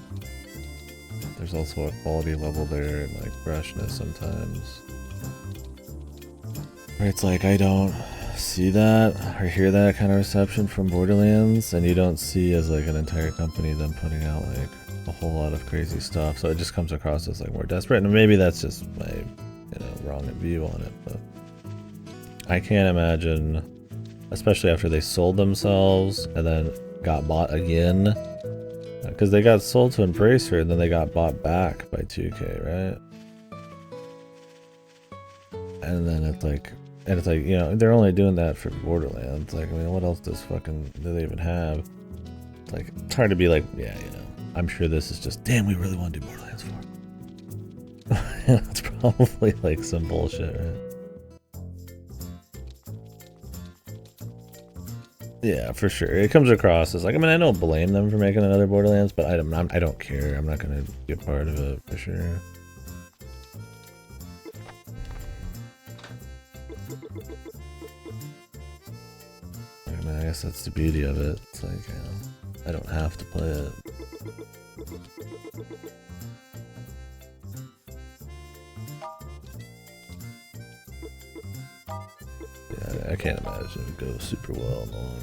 there's also a quality level there and like freshness sometimes. Where it's like, I don't see that or hear that kind of reception from Borderlands, and you don't see as like an entire company them putting out like a whole lot of crazy stuff. So it just comes across as like more desperate, and maybe that's just my, you know, wrong view on it. But I can't imagine, especially after they sold themselves and then got bought again, because they got sold to Embracer and then they got bought back by 2K, right? And then it's like, you know, they're only doing that for Borderlands. Like, I mean, what else do they even have? It's like, it's hard to be like, yeah, you know, I'm sure this is just, damn, we really want to do Borderlands 4. It's probably like some bullshit, right? Yeah, for sure. It comes across as like, I mean, I don't blame them for making another Borderlands, but I don't care. I'm not gonna be a part of it for sure. I mean, I guess that's the beauty of it. It's like, you know, I don't have to play it. Yeah, I can't imagine it would go super well in the long run.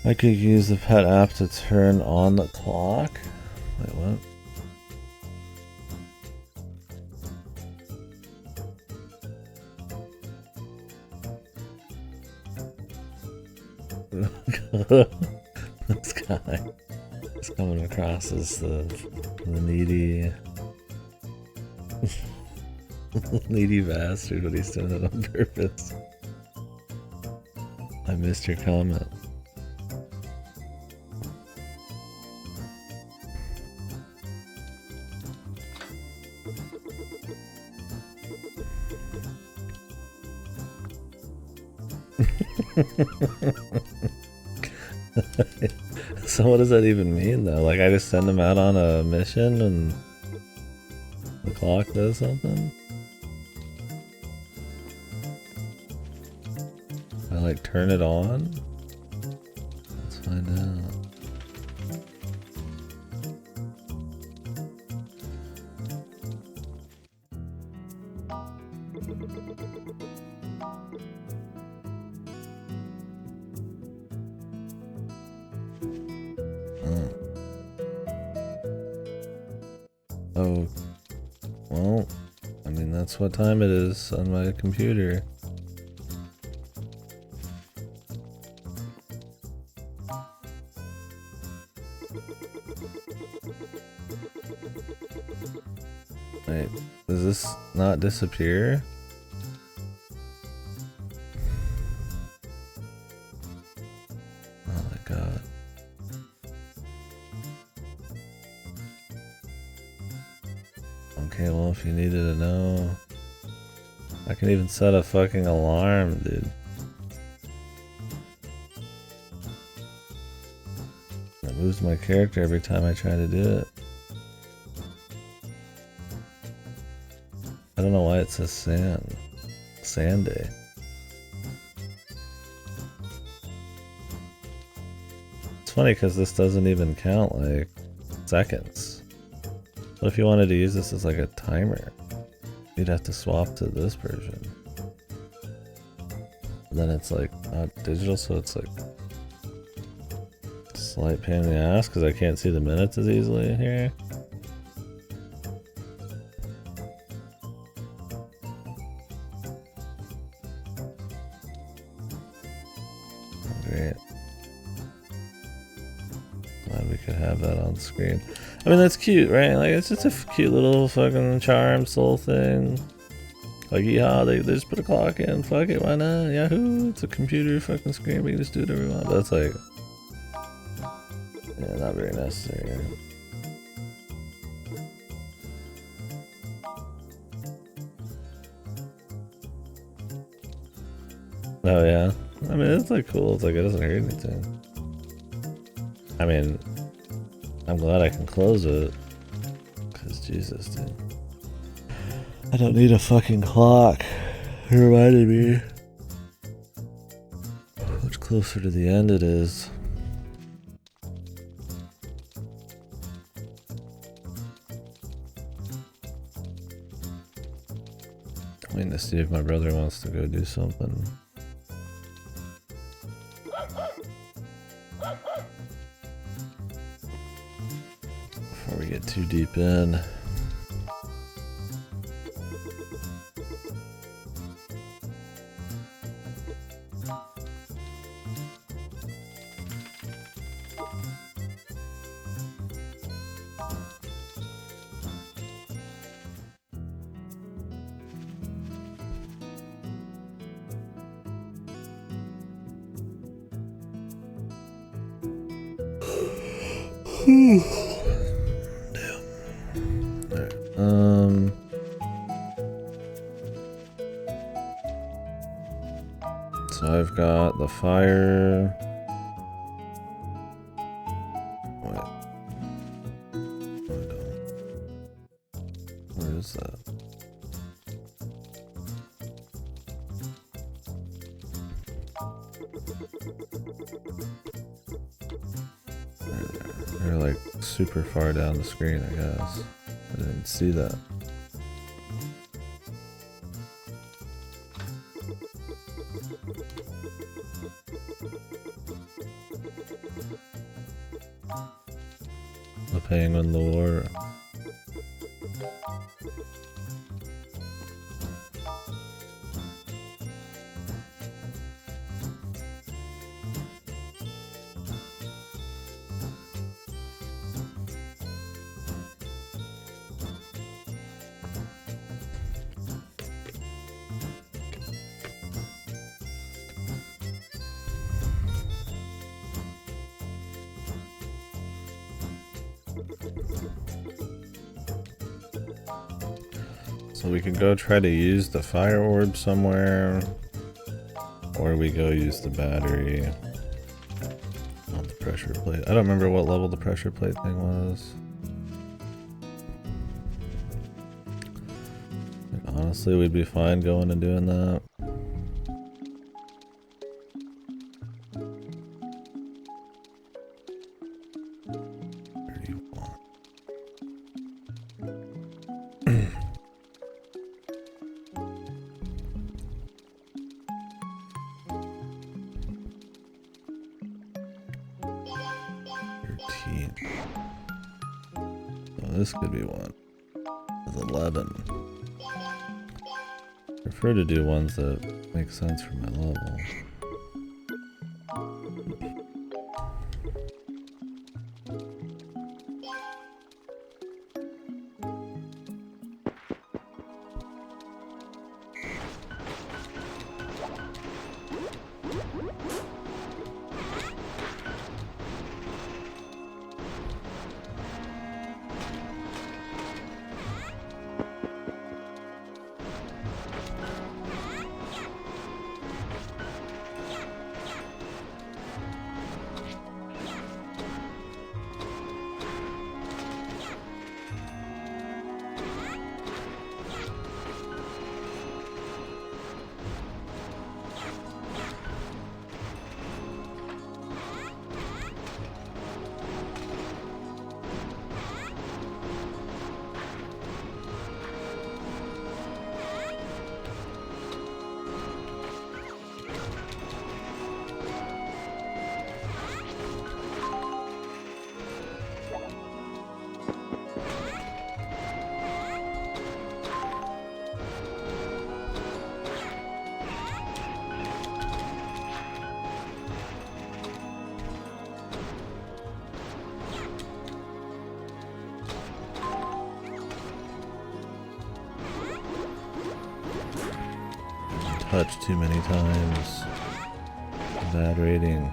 I could use the pet app to turn on the clock. Wait, what? This guy is coming across as the needy needy bastard, but he's doing it on purpose. I missed your comment. So what does that even mean though? Like, I just send them out on a mission and the clock does something? I like turn it on? Let's find out. Oh, well, I mean, that's what time it is on my computer. Wait, does this not disappear? Okay, well, if you needed to know, I can even set a fucking alarm, dude. It moves my character every time I try to do it. I don't know why it says sand. Sand day. It's funny because this doesn't even count like seconds. What if you wanted to use this as like a timer? You'd have to swap to this version. And then it's like not digital, so it's like a slight pain in the ass because I can't see the minutes as easily here. Great. Glad we could have that on screen. I mean, that's cute, right? Like, it's just a cute little fucking charm soul thing. Like, yeah, they just put a clock in. Fuck it, why not? Yahoo! It's a computer fucking screen. We can just do whatever we want. But that's like, yeah, not very necessary. Oh yeah. I mean, it's like cool. It's like it doesn't hurt anything. I mean, I'm glad I can close it. Cause Jesus, dude. I don't need a fucking clock. It reminded me how much closer to the end it is. I'm waiting to see if my brother wants to go do something. Before we get too deep in. So I've got the fire. What? Where is that? They're like super far down the screen, I guess. I didn't see that. The penguin lore. So we could go try to use the fire orb somewhere, or we go use the battery on the pressure plate. I don't remember what level the pressure plate thing was. Like, honestly, we'd be fine going and doing that. This could be one. It's 11. Prefer to do ones that make sense for my level. touched too many times. Bad rating.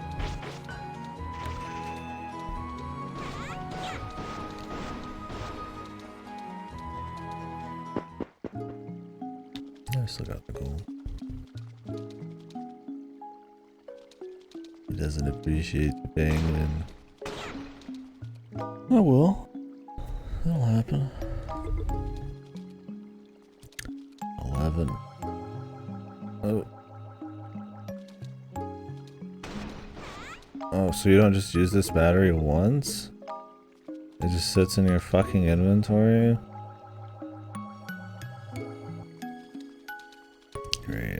I still got the gold. He doesn't appreciate the penguin. Oh well. That'll happen. 11. Oh. Oh, so you don't just use this battery once? It just sits in your fucking inventory? Great.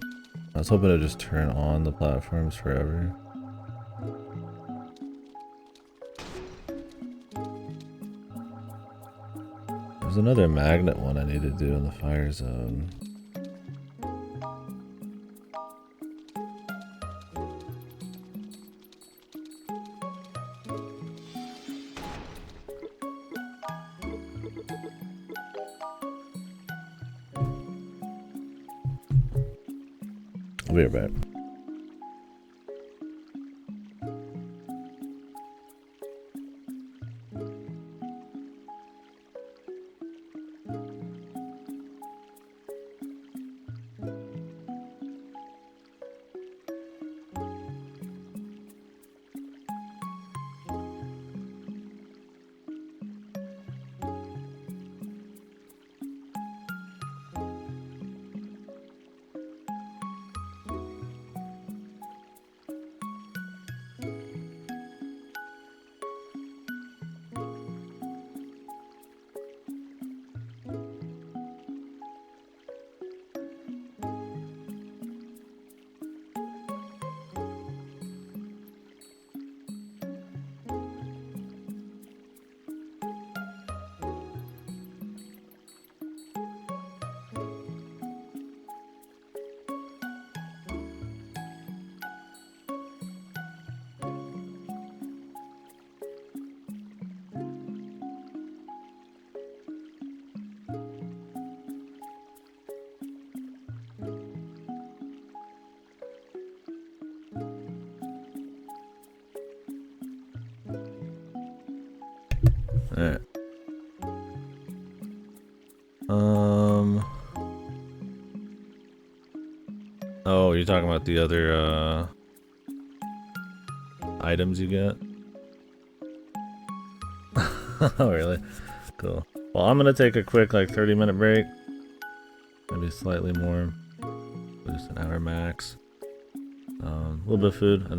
I was hoping to just turn on the platforms forever. There's another magnet one I need to do in the fire zone. I'll be right back. Alright. Oh, you're talking about the other, items you get? Oh, really? Cool. Well, I'm gonna take a quick, like, 30-minute break. Maybe slightly more. Just an hour max. A little bit of food.